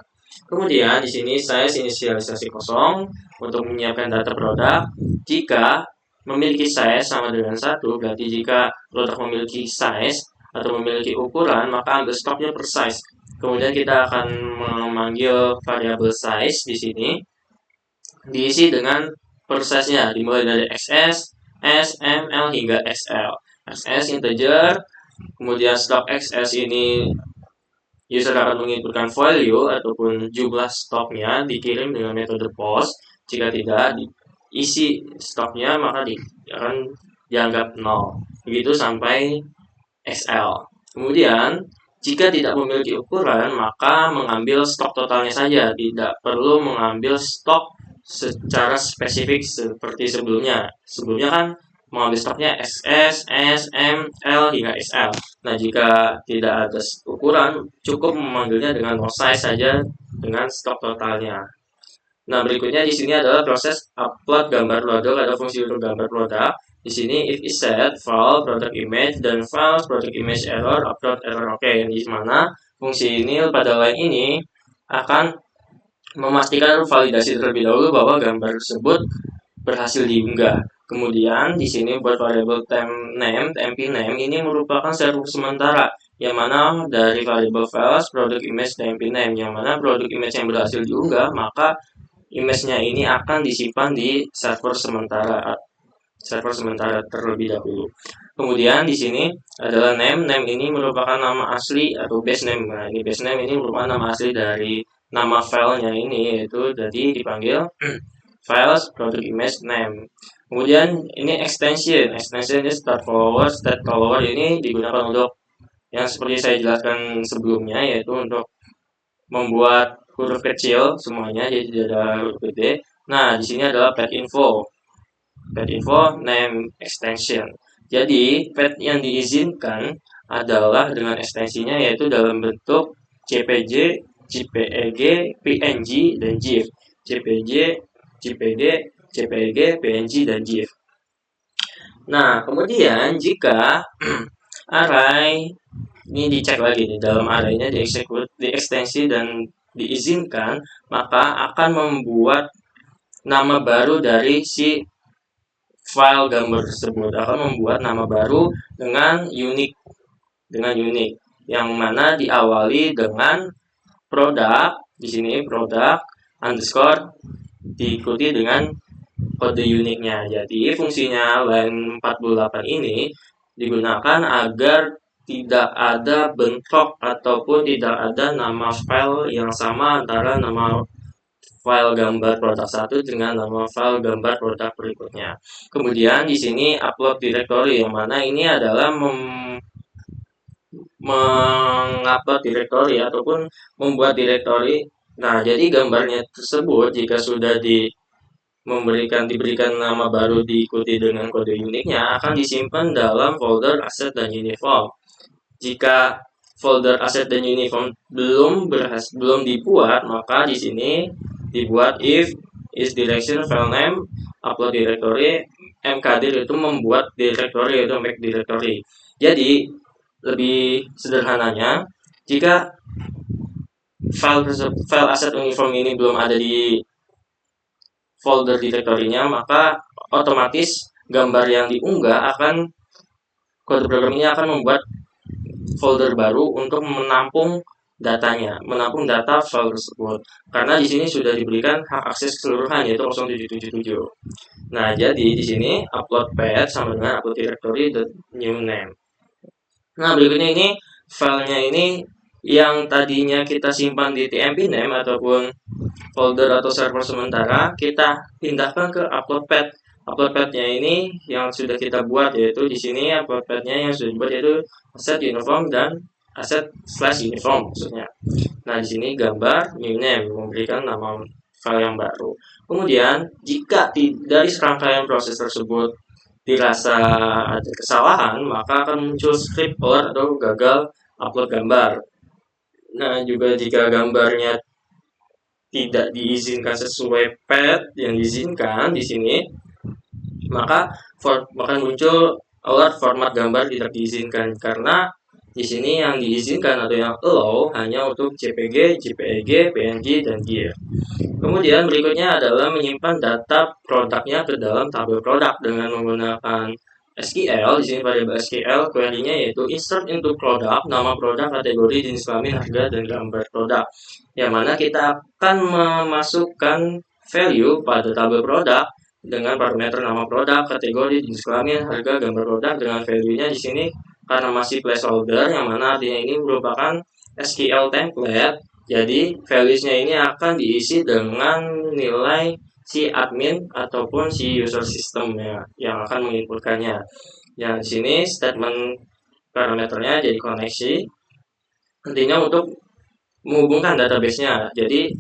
Kemudian di sini size inisialisasi kosong untuk menyiapkan data produk. Jika memiliki size sama dengan 1 berarti jika produk memiliki size atau memiliki ukuran maka ambil stoknya per size. Kemudian kita akan memanggil variabel size di sini diisi dengan per size-nya dimulai dari XS, S, M, L hingga XL. XS integer, kemudian stok XS ini user akan menginputkan value ataupun jumlah stoknya dikirim dengan metode post. Jika tidak diisi stoknya maka akan dianggap 0. Begitu sampai XL. Kemudian jika tidak memiliki ukuran maka mengambil stok totalnya saja, tidak perlu mengambil stok secara spesifik seperti sebelumnya. Sebelumnya kan mengambil stoknya XS, S, M, L hingga XL. Nah, jika tidak ada ukuran, cukup memanggilnya dengan no size saja dengan stok totalnya. Nah, berikutnya di sini adalah proses upload gambar produk atau fungsi untuk gambar produk. Di sini if is set file product image dan file product image error upload error oke. Di mana fungsi ini pada line ini akan memastikan validasi terlebih dahulu bahwa gambar tersebut berhasil diunggah. Kemudian di sini buat variabel temp name ini merupakan server sementara yang mana dari variabel files product image temp name yang mana produk image yang berhasil diunggah maka image-nya ini akan disimpan di server sementara terlebih dahulu. Kemudian di sini adalah name. Name ini merupakan nama asli atau base name. Nah, ini base name ini merupakan nama asli dari nama filenya ini yaitu jadi dipanggil files product image name. Kemudian ini extension. Extension ini start follower, state follower ini digunakan untuk yang seperti saya jelaskan sebelumnya yaitu untuk membuat huruf kecil semuanya jadi tidak ada huruf gede. Nah, di sini adalah pet info name extension. Jadi pet yang diizinkan adalah dengan ekstensinya yaitu dalam bentuk JPG, JPEG, PNG, dan GIF. JPG, JPG, JPEG, PNG, dan GIF. Nah, kemudian jika array ini dicek lagi nih dalam arraynya diekstensi dan diizinkan maka akan membuat nama baru dari si file gambar tersebut, akan membuat nama baru dengan unik yang mana diawali dengan produk di sini produk underscore diikuti dengan kode uniknya. Jadi fungsinya line 48 ini digunakan agar tidak ada bentrok ataupun tidak ada nama file yang sama antara nama file gambar produk 1 dengan nama file gambar produk berikutnya. Kemudian di sini upload directory yang mana ini adalah mengupload directory ataupun membuat directory. Nah, jadi gambarnya tersebut jika sudah diberikan nama baru diikuti dengan kode uniknya akan disimpan dalam folder aset dan uniform. Jika folder aset dan uniform belum dibuat, maka di sini dibuat if is direction file name upload directory mkdir itu membuat directory yaitu make directory. Jadi lebih sederhananya, jika file aset uniform ini belum ada di folder directory-nya, maka otomatis gambar yang diunggah kode program ini akan membuat folder baru untuk menampung menampung data file tersebut. Karena di sini sudah diberikan hak akses keseluruhan yaitu 0777. Nah, jadi di sini upload path sama dengan upload directory new name. Nah, berikutnya ini filenya ini yang tadinya kita simpan di tmp name ataupun folder atau server sementara, kita pindahkan ke upload path. Upload path-nya ini yang sudah kita buat, yaitu di sini upload path-nya yang sudah dibuat yaitu asset uniform dan asset/uniform maksudnya. Nah, di sini gambar new name memberikan nama file yang baru. Kemudian, jika dari serangkaian proses tersebut dirasa ada kesalahan, maka akan muncul script error atau gagal upload gambar. Nah, juga jika gambarnya tidak diizinkan sesuai path yang diizinkan di sini, maka muncul alert format gambar tidak diizinkan, karena di sini yang diizinkan atau yang allow hanya untuk JPG, JPEG, PNG, dan GIF. Kemudian berikutnya adalah menyimpan data produknya ke dalam tabel produk dengan menggunakan SQL. Di sini variabel SQL query-nya yaitu insert into product, nama produk, kategori, jenis kelamin, harga, dan gambar produk. Yang mana kita akan memasukkan value pada tabel produk dengan parameter nama produk, kategori, jenis kelamin, harga, gambar produk dengan value-nya di sini karena masih placeholder, yang mana artinya ini merupakan SQL template. Jadi values-nya ini akan diisi dengan nilai si admin ataupun si user system yang akan menginputkannya. Yang di sini statement parameternya jadi koneksi, intinya untuk menghubungkan database-nya. Jadi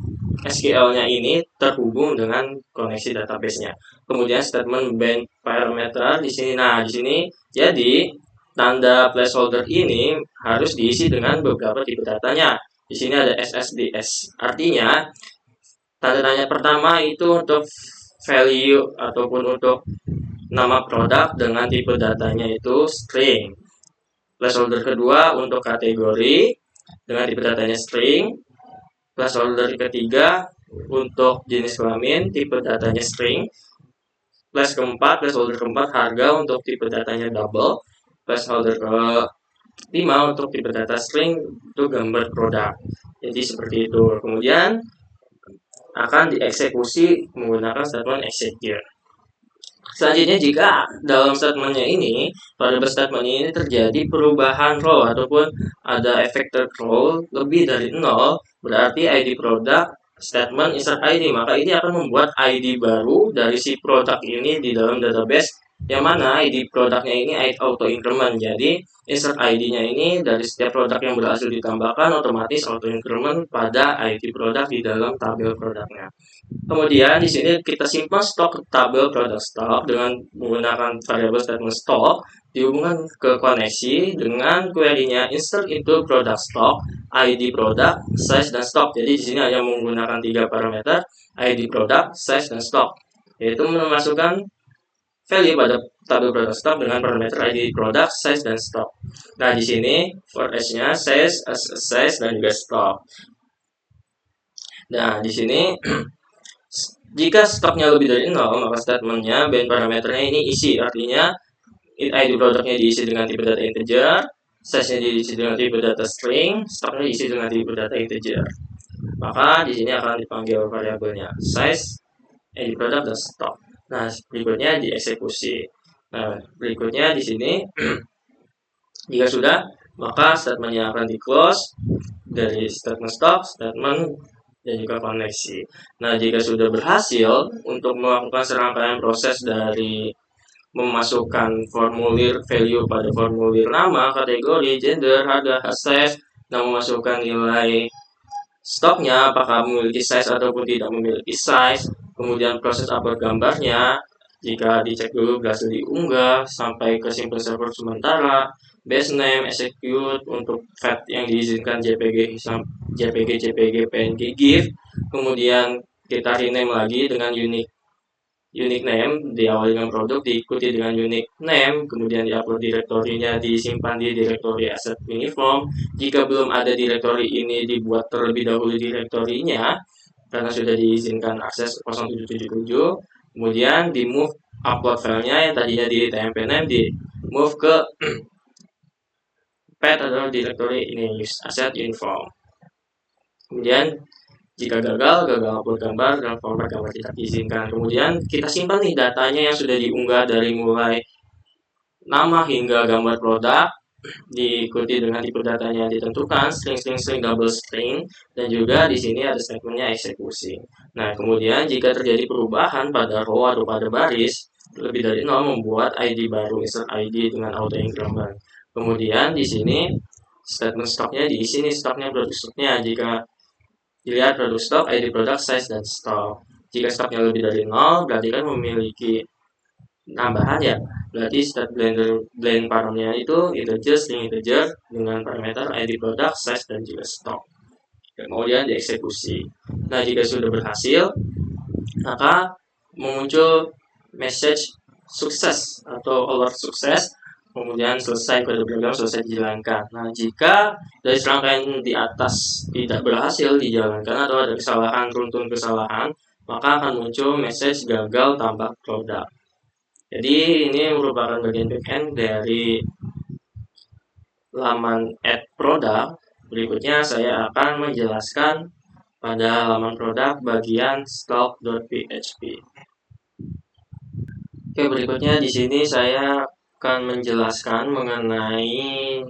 SQL-nya ini terhubung dengan koneksi database-nya. Kemudian statement bind parameter di sini. Nah, di sini jadi tanda placeholder ini harus diisi dengan beberapa tipe datanya. Di sini ada SSDS. Artinya tanda tanya pertama itu untuk value ataupun untuk nama produk dengan tipe datanya itu string. Placeholder kedua untuk kategori dengan tipe datanya string. Placeholder ketiga untuk jenis kelamin, tipe datanya string. Placeholder keempat harga untuk tipe datanya double. Placeholder kelima untuk tipe data string untuk gambar produk. Jadi seperti itu. Kemudian akan dieksekusi menggunakan statement execute. Selanjutnya, jika dalam statementnya ini, pada statement ini terjadi perubahan row ataupun ada affected row lebih dari 0, berarti ID produk statement insert ID, maka ini akan membuat ID baru dari si produk ini di dalam database, yang mana ID produknya ini auto increment. Jadi insert ID-nya ini dari setiap produk yang berhasil ditambahkan otomatis auto increment pada ID produk di dalam tabel produknya. Kemudian di sini kita simpan stok tabel produk stock dengan menggunakan variabel statement stock dihubungkan ke koneksi dengan query-nya insert into product stock, ID produk, size, dan stock. Jadi di sini hanya menggunakan 3 parameter, ID produk, size, dan stock, yaitu memasukkan value pada tabel product stock dengan parameter ID produk, size, dan stock. Nah, di sini for each-nya size, dan juga stock. Nah, di sini jika stoknya lebih dari 0, maka statementnya bind parameternya ini isi. Artinya ID produknya diisi dengan tipe data integer, size-nya diisi dengan tipe data string, stoknya diisi dengan tipe data integer. Maka di sini akan dipanggil variabelnya size, ID produk, dan stock. Nah, berikutnya dieksekusi. Nah, berikutnya di sini jika sudah, maka statementnya akan di-close dari statement stock, statement, dan juga koneksi. Nah, jika sudah berhasil untuk melakukan serangkaian proses dari memasukkan formulir value pada formulir nama, kategori, gender, harga, size, dan memasukkan nilai stoknya apakah memiliki size ataupun tidak memiliki size, Kemudian proses upload gambarnya, jika dicek dulu berhasil diunggah, sampai ke simple server sementara, base name, execute untuk fat yang diizinkan JPG, JPG, PNG, GIF, kemudian kita rename lagi dengan unique name, diawali dengan produk, diikuti dengan unique name, kemudian diupload direktorinya, disimpan di direktori asset uniform. Jika belum ada direktori ini, dibuat terlebih dahulu direktorinya, karena sudah diizinkan akses 0777, kemudian di move upload filenya yang tadinya di tmp name, di move ke path atau direktori ini asset uniform. Kemudian jika gagal upload gambar dan format gambar tidak diizinkan. Kemudian kita simpan nih datanya yang sudah diunggah dari mulai nama hingga gambar produk, diikuti dengan tipe datanya yang ditentukan, string, double string, dan juga di sini ada statementnya eksekusi. Nah, kemudian jika terjadi perubahan pada row atau pada baris lebih dari 0, membuat ID baru, insert ID dengan auto increment. Kemudian di sini statement stoknya diisi nih, stoknya, produk stoknya. Jika dilihat produk stok, ID produk, size, dan stok. Jika stoknya lebih dari 0, berarti kan memiliki tambahan ya. Berarti state blend paramnya itu integer, string integer dengan parameter ID produk, size, dan juga stok. Kemudian dieksekusi. Nah, jika sudah berhasil, maka muncul message sukses atau alert sukses. Kemudian selesai kode program, selesai dijalankan. Nah, jika dari serangkaian di atas tidak berhasil dijalankan atau ada kesalahan, runtun kesalahan, maka akan muncul message gagal tambah produk. Jadi ini merupakan bagian backend dari laman add product. Berikutnya saya akan menjelaskan pada halaman produk bagian stock.php. Oke, berikutnya di sini saya akan menjelaskan mengenai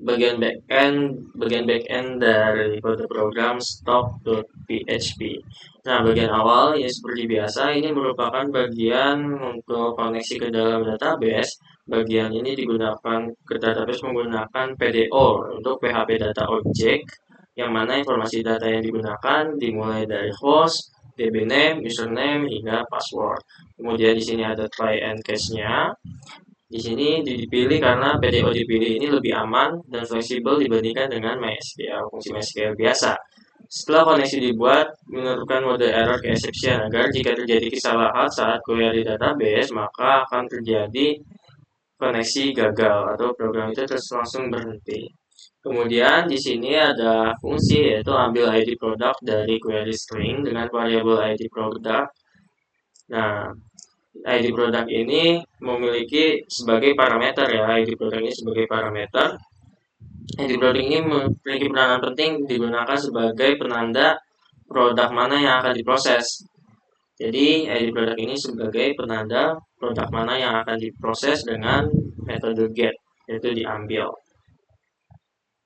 bagian backend dari kode program stock.php. Nah, bagian awal ya seperti biasa, ini merupakan bagian untuk koneksi ke dalam database. Bagian ini digunakan ke database menggunakan PDO untuk PHP data object, yang mana informasi data yang digunakan dimulai dari host, DB name, username, hingga password. Kemudian di sini ada try and catch-nya. Di sini dipilih karena PDO dipilih ini lebih aman dan fleksibel dibandingkan dengan MySQL, fungsi MySQL biasa. Setelah koneksi dibuat, menentukan mode error ke exception agar jika terjadi kesalahan saat query database, maka akan terjadi koneksi gagal atau program itu terus langsung berhenti. Kemudian di sini ada fungsi yaitu ambil ID produk dari query string dengan variabel ID produk. Nah, ID produk ini memiliki sebagai parameter ya, ID produk ini sebagai parameter. ID produk ini memiliki peranan penting digunakan sebagai penanda produk mana yang akan diproses. Jadi ID produk ini sebagai penanda produk mana yang akan diproses dengan metode get, yaitu diambil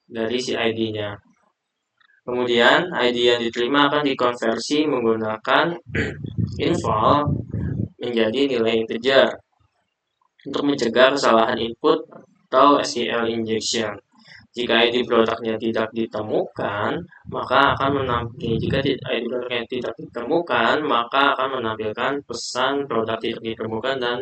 dari si ID-nya. Kemudian ID yang diterima akan dikonversi menggunakan inval menjadi nilai integer untuk mencegah kesalahan input atau SQL injection. Jika ID produknya tidak ditemukan, maka akan menampilkan jika ID produknya tidak ditemukan, maka akan menampilkan pesan produk tidak ditemukan dan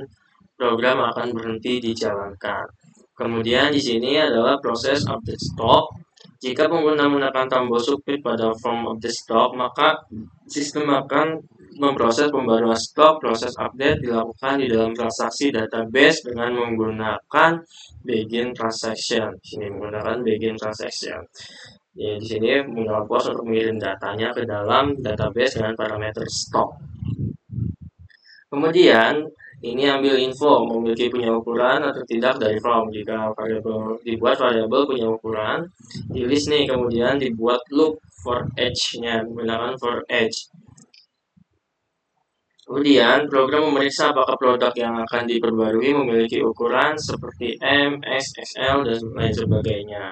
program akan berhenti dijalankan. Kemudian di sini adalah proses update stock. Jika pengguna menekan tombol submit pada form update stock, maka sistem akan memproses pembaruan stok. Proses update dilakukan di dalam transaksi database dengan menggunakan begin transaction. Di sini menggunakan begin transaction. Ya, di sini menggunakan pos untuk mengirim datanya ke dalam database dengan parameter stok. Kemudian ini ambil info memiliki punya ukuran atau tidak dari form. Jika variabel dibuat variabel punya ukuran, di list nih, kemudian dibuat loop for edge-nya menggunakan for edge. Kemudian program memeriksa apakah produk yang akan diperbarui memiliki ukuran seperti M, X, XL, dan lain sebagainya,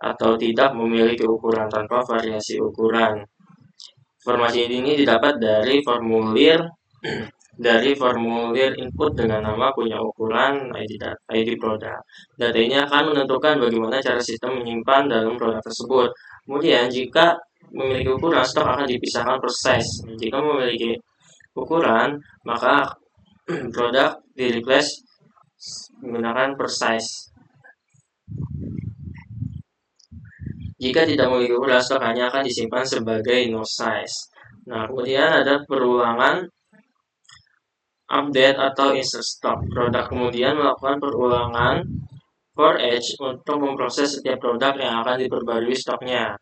atau tidak memiliki ukuran tanpa variasi ukuran. Informasi ini didapat dari formulir dari formulir input dengan nama punya ukuran ID produk. Data ini akan menentukan bagaimana cara sistem menyimpan dalam produk tersebut. Kemudian jika memiliki ukuran, stok akan dipisahkan per size. Jika memiliki ukuran, maka produk di replace menggunakan per size. Jika tidak memiliki ukuran, stok hanya akan disimpan sebagai no size. Nah, kemudian ada perulangan update atau insert stock. Produk kemudian melakukan perulangan for each untuk memproses setiap produk yang akan diperbarui stoknya.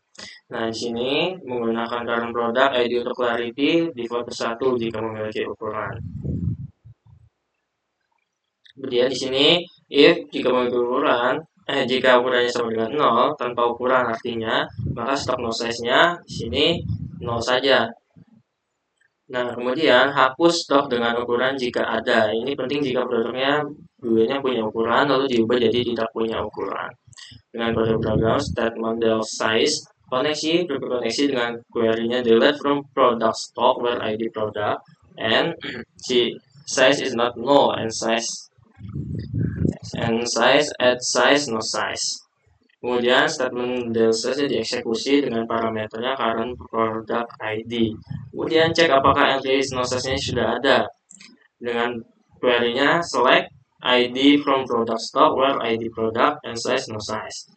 Nah, di sini menggunakan current product ID untuk clarity, default ke 1 jika memiliki ukuran. Kemudian di sini if jika memiliki ukuran, jika ukurannya sama dengan 0 tanpa ukuran artinya, maka stok no size-nya di sini 0 saja. Nah, kemudian hapus stok dengan ukuran jika ada. Ini penting jika produknya dulunya punya ukuran lalu diubah jadi tidak punya ukuran. Dengan kode program statement del size berkoneksi dengan query-nya delete from product stock where ID product and size is not null and size add size no size. Kemudian statement del size dieksekusi dengan parameternya current product ID. Kemudian cek apakah entry no size-nya sudah ada. Dengan query-nya select ID from product stock where ID product and size no size.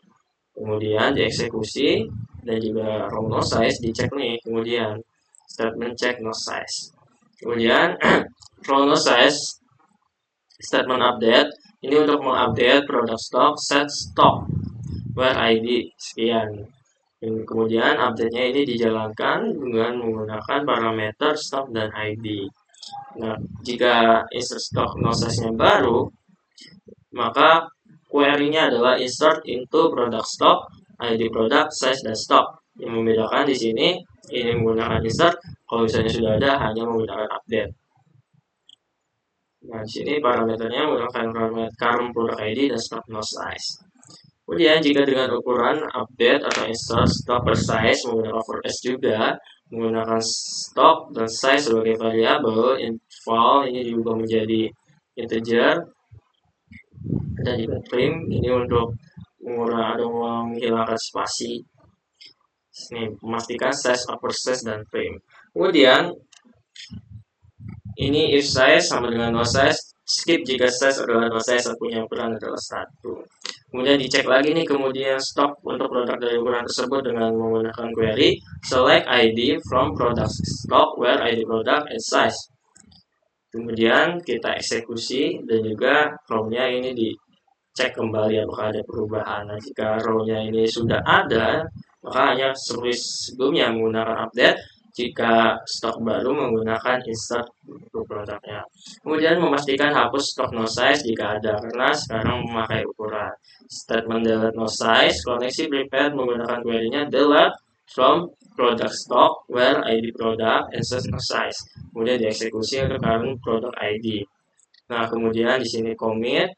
Kemudian dieksekusi dan juga row no size dicek nih. Kemudian statement check no size. Kemudian row no size statement update ini untuk mengupdate product stock set stock where ID sekian. Kemudian update-nya ini dijalankan dengan menggunakan parameter stock dan ID. Nah, jika insert stock no size-nya baru, maka query-nya adalah insert into product stock, ID product, size, dan stock. Yang membedakan di sini, ini menggunakan insert, kalau misalnya sudah ada, hanya menggunakan update. Nah, di sini parameternya menggunakan parameter current product ID dan stock no size. Kemudian jika dengan ukuran update atau insert stock per size menggunakan for s juga, menggunakan stock dan size sebagai variabel, interval ini diubah menjadi integer, dan juga trim ini untuk menghilangkan spasi. Ini memastikan size, upper size, dan trim. Kemudian ini if size sama dengan no size, skip jika size adalah no size dan punya ukuran adalah 1. Kemudian dicek lagi nih kemudian stok untuk produk dari ukuran tersebut dengan menggunakan query select ID from product stock where ID product and size. Kemudian kita eksekusi dan juga row-nya ini dicek kembali apakah ada perubahan. Nah, jika row-nya ini sudah ada, maka hanya seperti sebelumnya menggunakan update. Jika stok baru menggunakan insert untuk produknya. Kemudian memastikan hapus stok no size jika ada, karena sekarang memakai ukuran. Statement delete no size, koneksi prepared menggunakan query-nya delete from product stock where ID product and no size. Kemudian dieksekusi untuk current product ID. Nah, kemudian di sini commit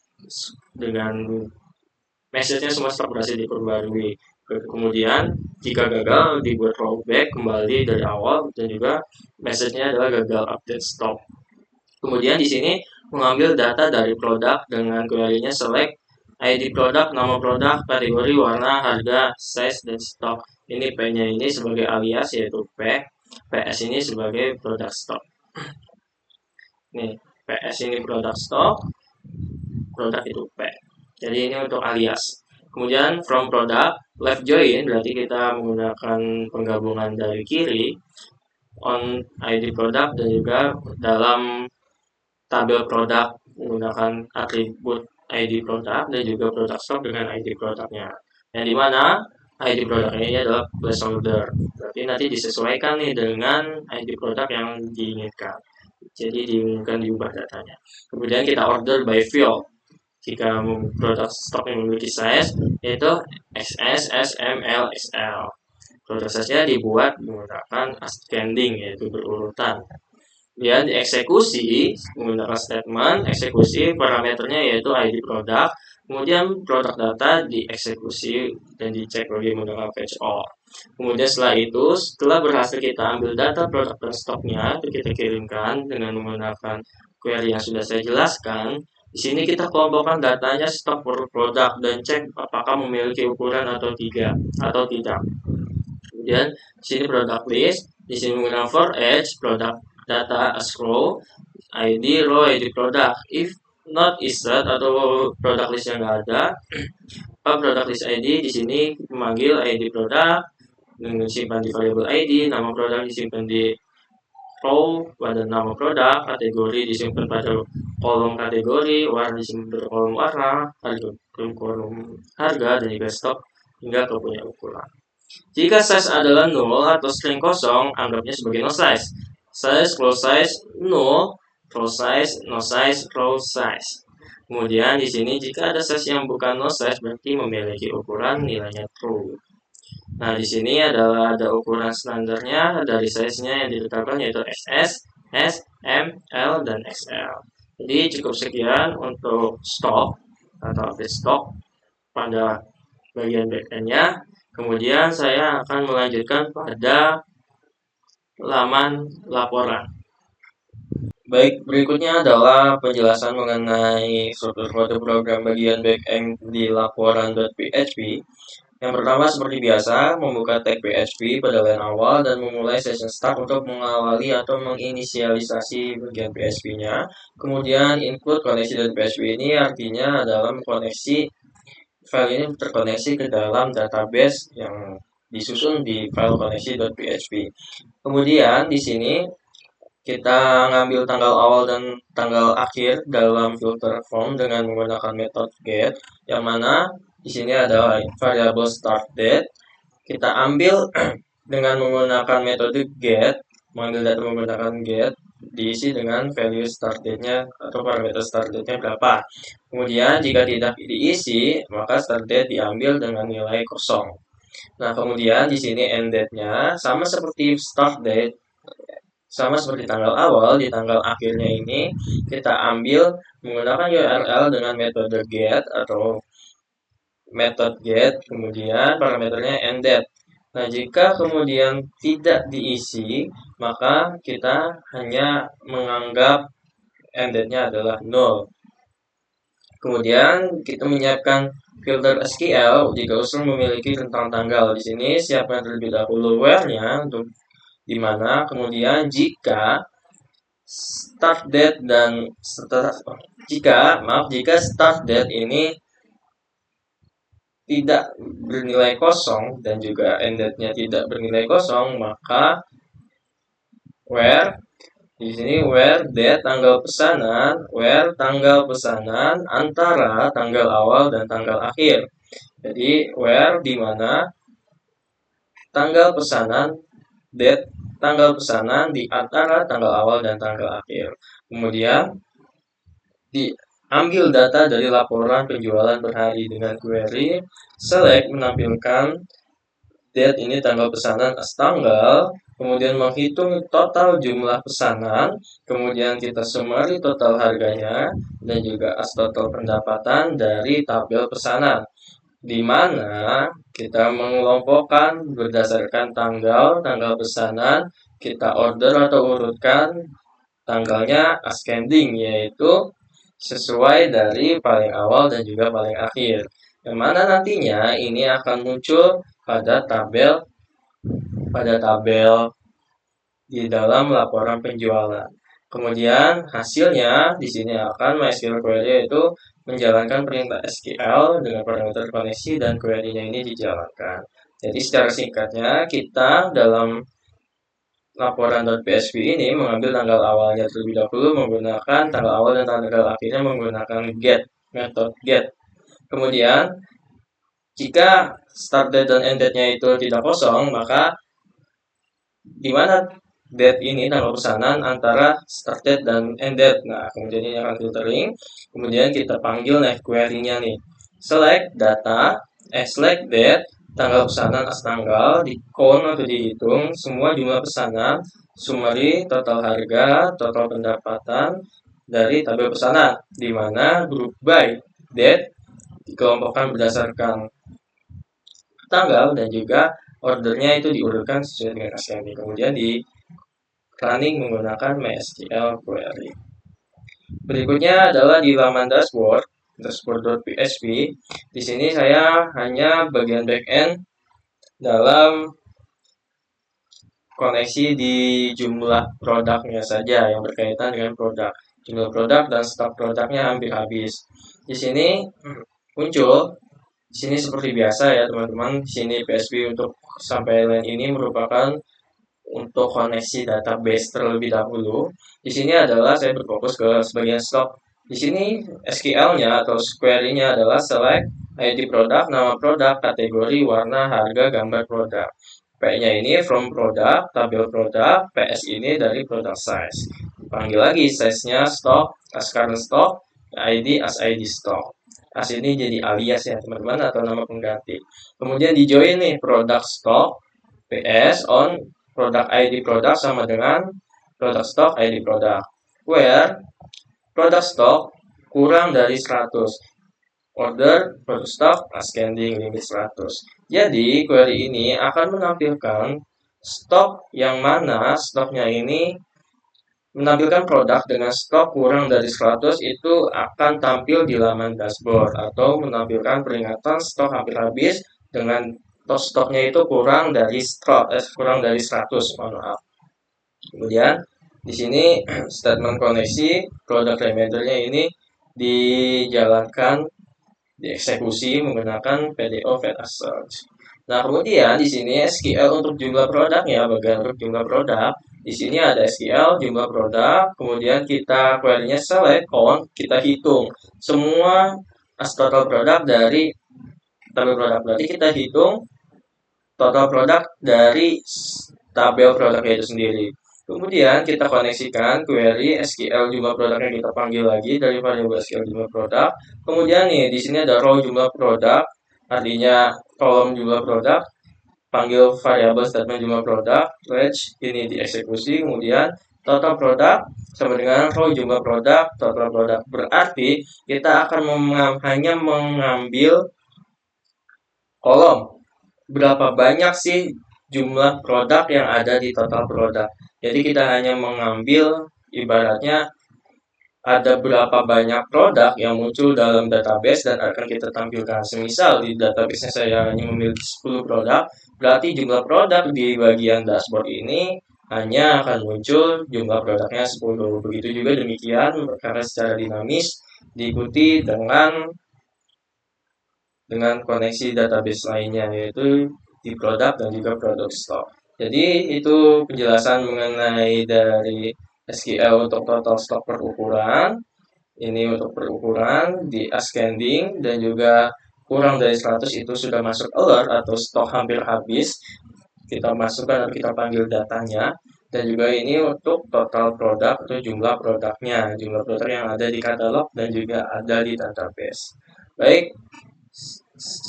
dengan message-nya semua stok berhasil diperbarui. Kemudian jika gagal dibuat rollback kembali dari awal dan juga message-nya adalah gagal update stock. Kemudian di sini mengambil data dari produk dengan query-nya select ID produk, nama produk, kategori, warna, harga, size, dan stok. Ini P-nya ini sebagai alias yaitu P, PS ini sebagai produk stock. Nih, PS ini produk stock, produk itu P. Jadi ini untuk alias. Kemudian from product, left join berarti kita menggunakan penggabungan dari kiri on ID product dan juga dalam tabel produk menggunakan atribut ID produk dan juga produk stock dengan ID produknya. Yang dimana ID produknya ini adalah placeholder. Berarti nanti disesuaikan nih dengan ID produk yang diinginkan. Jadi diinginkan diubah datanya. Kemudian kita order by field. Jika produk stok yang memiliki size yaitu XS, S, M, L, XL. Produk size-nya dibuat menggunakan ascending yaitu berurutan. Kemudian dieksekusi menggunakan statement eksekusi parameternya yaitu ID produk. Kemudian produk data dieksekusi dan dicek lagi menggunakan fetch all. Kemudian setelah berhasil kita ambil data produk dan stoknya, itu kita kirimkan dengan menggunakan query yang sudah saya jelaskan. Di sini kita kelompokkan datanya stok per produk dan cek apakah memiliki ukuran atau tidak. Kemudian di sini product list, di sini menggunakan for each product data as row, ID row ID product. If not is set atau product list yang nggak ada, product list ID di sini memanggil ID produk, disimpan di variable ID, nama produk disimpan di row pada nama produk, kategori disimpan pada kolom kategori, warna disimpan pada kolom warna, kolom harga, dan juga stok hingga ke punya ukuran. Jika size adalah null atau string kosong, anggapnya sebagai no size. Size, close size, null, row size, no size, row size. Kemudian di sini jika ada size yang bukan no size berarti memiliki ukuran nilainya true. Nah, di sini ada ukuran standarnya dari size-nya yang ditetapkan yaitu XS, S, M, L, dan XL. Jadi cukup sekian untuk stok atau update stok pada bagian backend-nya. Kemudian saya akan melanjutkan pada laman laporan. Baik, berikutnya adalah penjelasan mengenai struktur kode program bagian backend di laporan.php. Yang pertama, seperti biasa, membuka tag PHP pada line awal dan memulai session start untuk mengawali atau menginisialisasi bagian PHP-nya. Kemudian, include koneksi dari PHP ini artinya adalah koneksi file ini terkoneksi ke dalam database yang disusun di file koneksi.php. Kemudian di sini kita ngambil tanggal awal dan tanggal akhir dalam filter form dengan menggunakan metode get, yang mana di sini ada variabel start date. Kita ambil dengan menggunakan metode get, mengambil data menggunakan get, diisi dengan value start date-nya atau parameter start date-nya berapa. Kemudian jika tidak diisi, maka start date diambil dengan nilai kosong. Nah, kemudian di sini end date-nya sama seperti start date, sama seperti tanggal awal, di tanggal akhirnya ini kita ambil menggunakan URL dengan metode get atau method get, kemudian parameternya end date. Nah, jika kemudian tidak diisi, maka kita hanya menganggap end date-nya adalah null. Kemudian kita menyiapkan filter SQL jika usul memiliki rentang tanggal. Di sini siapkan terlebih dahulu where-nya untuk dimana kemudian jika start date dan jika start date ini tidak bernilai kosong dan juga end date-nya tidak bernilai kosong, maka where di sini where date tanggal pesanan antara tanggal awal dan tanggal akhir. Jadi where di mana tanggal pesanan date tanggal pesanan di antara tanggal awal dan tanggal akhir. Kemudian diambil data dari laporan penjualan per hari dengan query select menampilkan date ini tanggal pesanan as tanggal, kemudian menghitung total jumlah pesanan, kemudian kita summary total harganya dan juga as total pendapatan dari tabel pesanan, di mana kita mengelompokkan berdasarkan tanggal pesanan, kita order atau urutkan tanggalnya ascending, yaitu sesuai dari paling awal dan juga paling akhir, yang mana nantinya ini akan muncul pada tabel di dalam laporan penjualan. Kemudian hasilnya di sini akan MySQL query itu menjalankan perintah SQL dengan parameter koneksi dan query-nya ini dijalankan. Jadi secara singkatnya kita dalam laporan.php ini mengambil tanggal awalnya terlebih dahulu menggunakan tanggal awal dan tanggal akhirnya menggunakan get, metode get. Kemudian jika start date dan end date-nya itu tidak kosong, maka di mana date ini tanggal pesanan antara start date dan end date. Nah, kemudian ini akan filtering. Kemudian kita panggil next query-nya nih. Select date, tanggal pesanan as tanggal, di count atau dihitung semua jumlah pesanan, summary, total harga, total pendapatan dari tabel pesanan, di mana group by date dikelompokkan berdasarkan tanggal dan juga ordernya itu diurutkan sesuai dengan ascending. Kemudian di running menggunakan MySQL query. Berikutnya adalah di laman dashboard.php. Di sini saya hanya bagian backend dalam koneksi di jumlah produknya saja yang berkaitan dengan produk. Jumlah produk dan stok produknya hampir habis. Di sini muncul, di sini seperti biasa ya teman-teman. Di sini PHP untuk sampai line ini merupakan untuk koneksi database terlebih dahulu. Di sini adalah saya berfokus ke sebagian stok. Di sini SQL-nya atau query-nya adalah select ID produk, nama produk, kategori, warna, harga, gambar produk. P-nya ini from product, tabel produk, PS ini dari product size. Panggil lagi size-nya stock, as current stock, ID as ID stock. As ini jadi alias ya teman-teman atau nama pengganti. Kemudian di join nih product stock, PS on product ID product sama dengan product stock ID product. Where product stock kurang dari 100. Order product stock ascending limit 100. Jadi query ini akan menampilkan stok yang mana stoknya ini menampilkan produk dengan stok kurang dari 100 itu akan tampil di laman dashboard atau menampilkan peringatan stok hampir habis dengan stoknya itu kurang dari 100, maaf. Kemudian di sini statement koneksi product remindernya ini dijalankan, dieksekusi menggunakan PDO fetch assert. Nah, kemudian di sini SQL untuk jumlah produknya, bagian untuk jumlah produk. Di sini ada SQL jumlah produk, kemudian kita query-nya select count, kita hitung semua total produk dari tabel produk. Berarti kita hitung total produk dari tabel produknya itu sendiri. Kemudian kita koneksikan query SQL jumlah produk yang kita panggil lagi dari variabel SQL jumlah produk. Kemudian nih di sini ada row jumlah produk, artinya kolom jumlah produk. Panggil variabel statement jumlah produk, range ini dieksekusi. Kemudian total produk sama dengan row jumlah produk, total produk. Berarti kita akan hanya mengambil kolom berapa banyak sih jumlah produk yang ada di total produk. Jadi kita hanya mengambil ibaratnya ada berapa banyak produk yang muncul dalam database dan akan kita tampilkan. Semisal di database saya hanya memiliki 10 produk, berarti jumlah produk di bagian dashboard ini hanya akan muncul jumlah produknya 10. Begitu juga demikian karena secara dinamis diikuti dengan koneksi database lainnya yaitu di produk dan juga produk stock. Jadi itu penjelasan mengenai dari SQL untuk total stok per ukuran. Ini untuk perukuran di ascending dan juga kurang dari 100 itu sudah masuk alert atau stok hampir habis. Kita masukkan atau kita panggil datanya. Dan juga ini untuk total produk atau jumlah produknya, jumlah produk yang ada di katalog dan juga ada di database. Baik,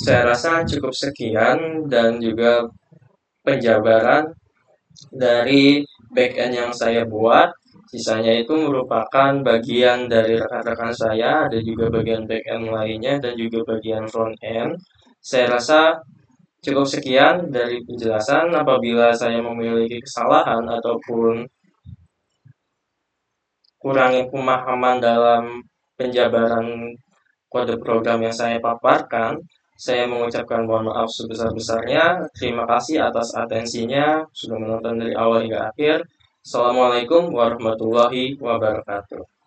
saya rasa cukup sekian dan juga penjabaran dari backend yang saya buat. Sisanya itu merupakan bagian dari rekan-rekan saya, ada juga bagian backend lainnya dan juga bagian front end. Saya rasa cukup sekian dari penjelasan. Apabila saya memiliki kesalahan ataupun kurangi pemahaman dalam penjabaran kode program yang saya paparkan, saya mengucapkan mohon maaf sebesar-besarnya. Terima kasih atas atensinya, sudah menonton dari awal hingga akhir. Assalamualaikum warahmatullahi wabarakatuh.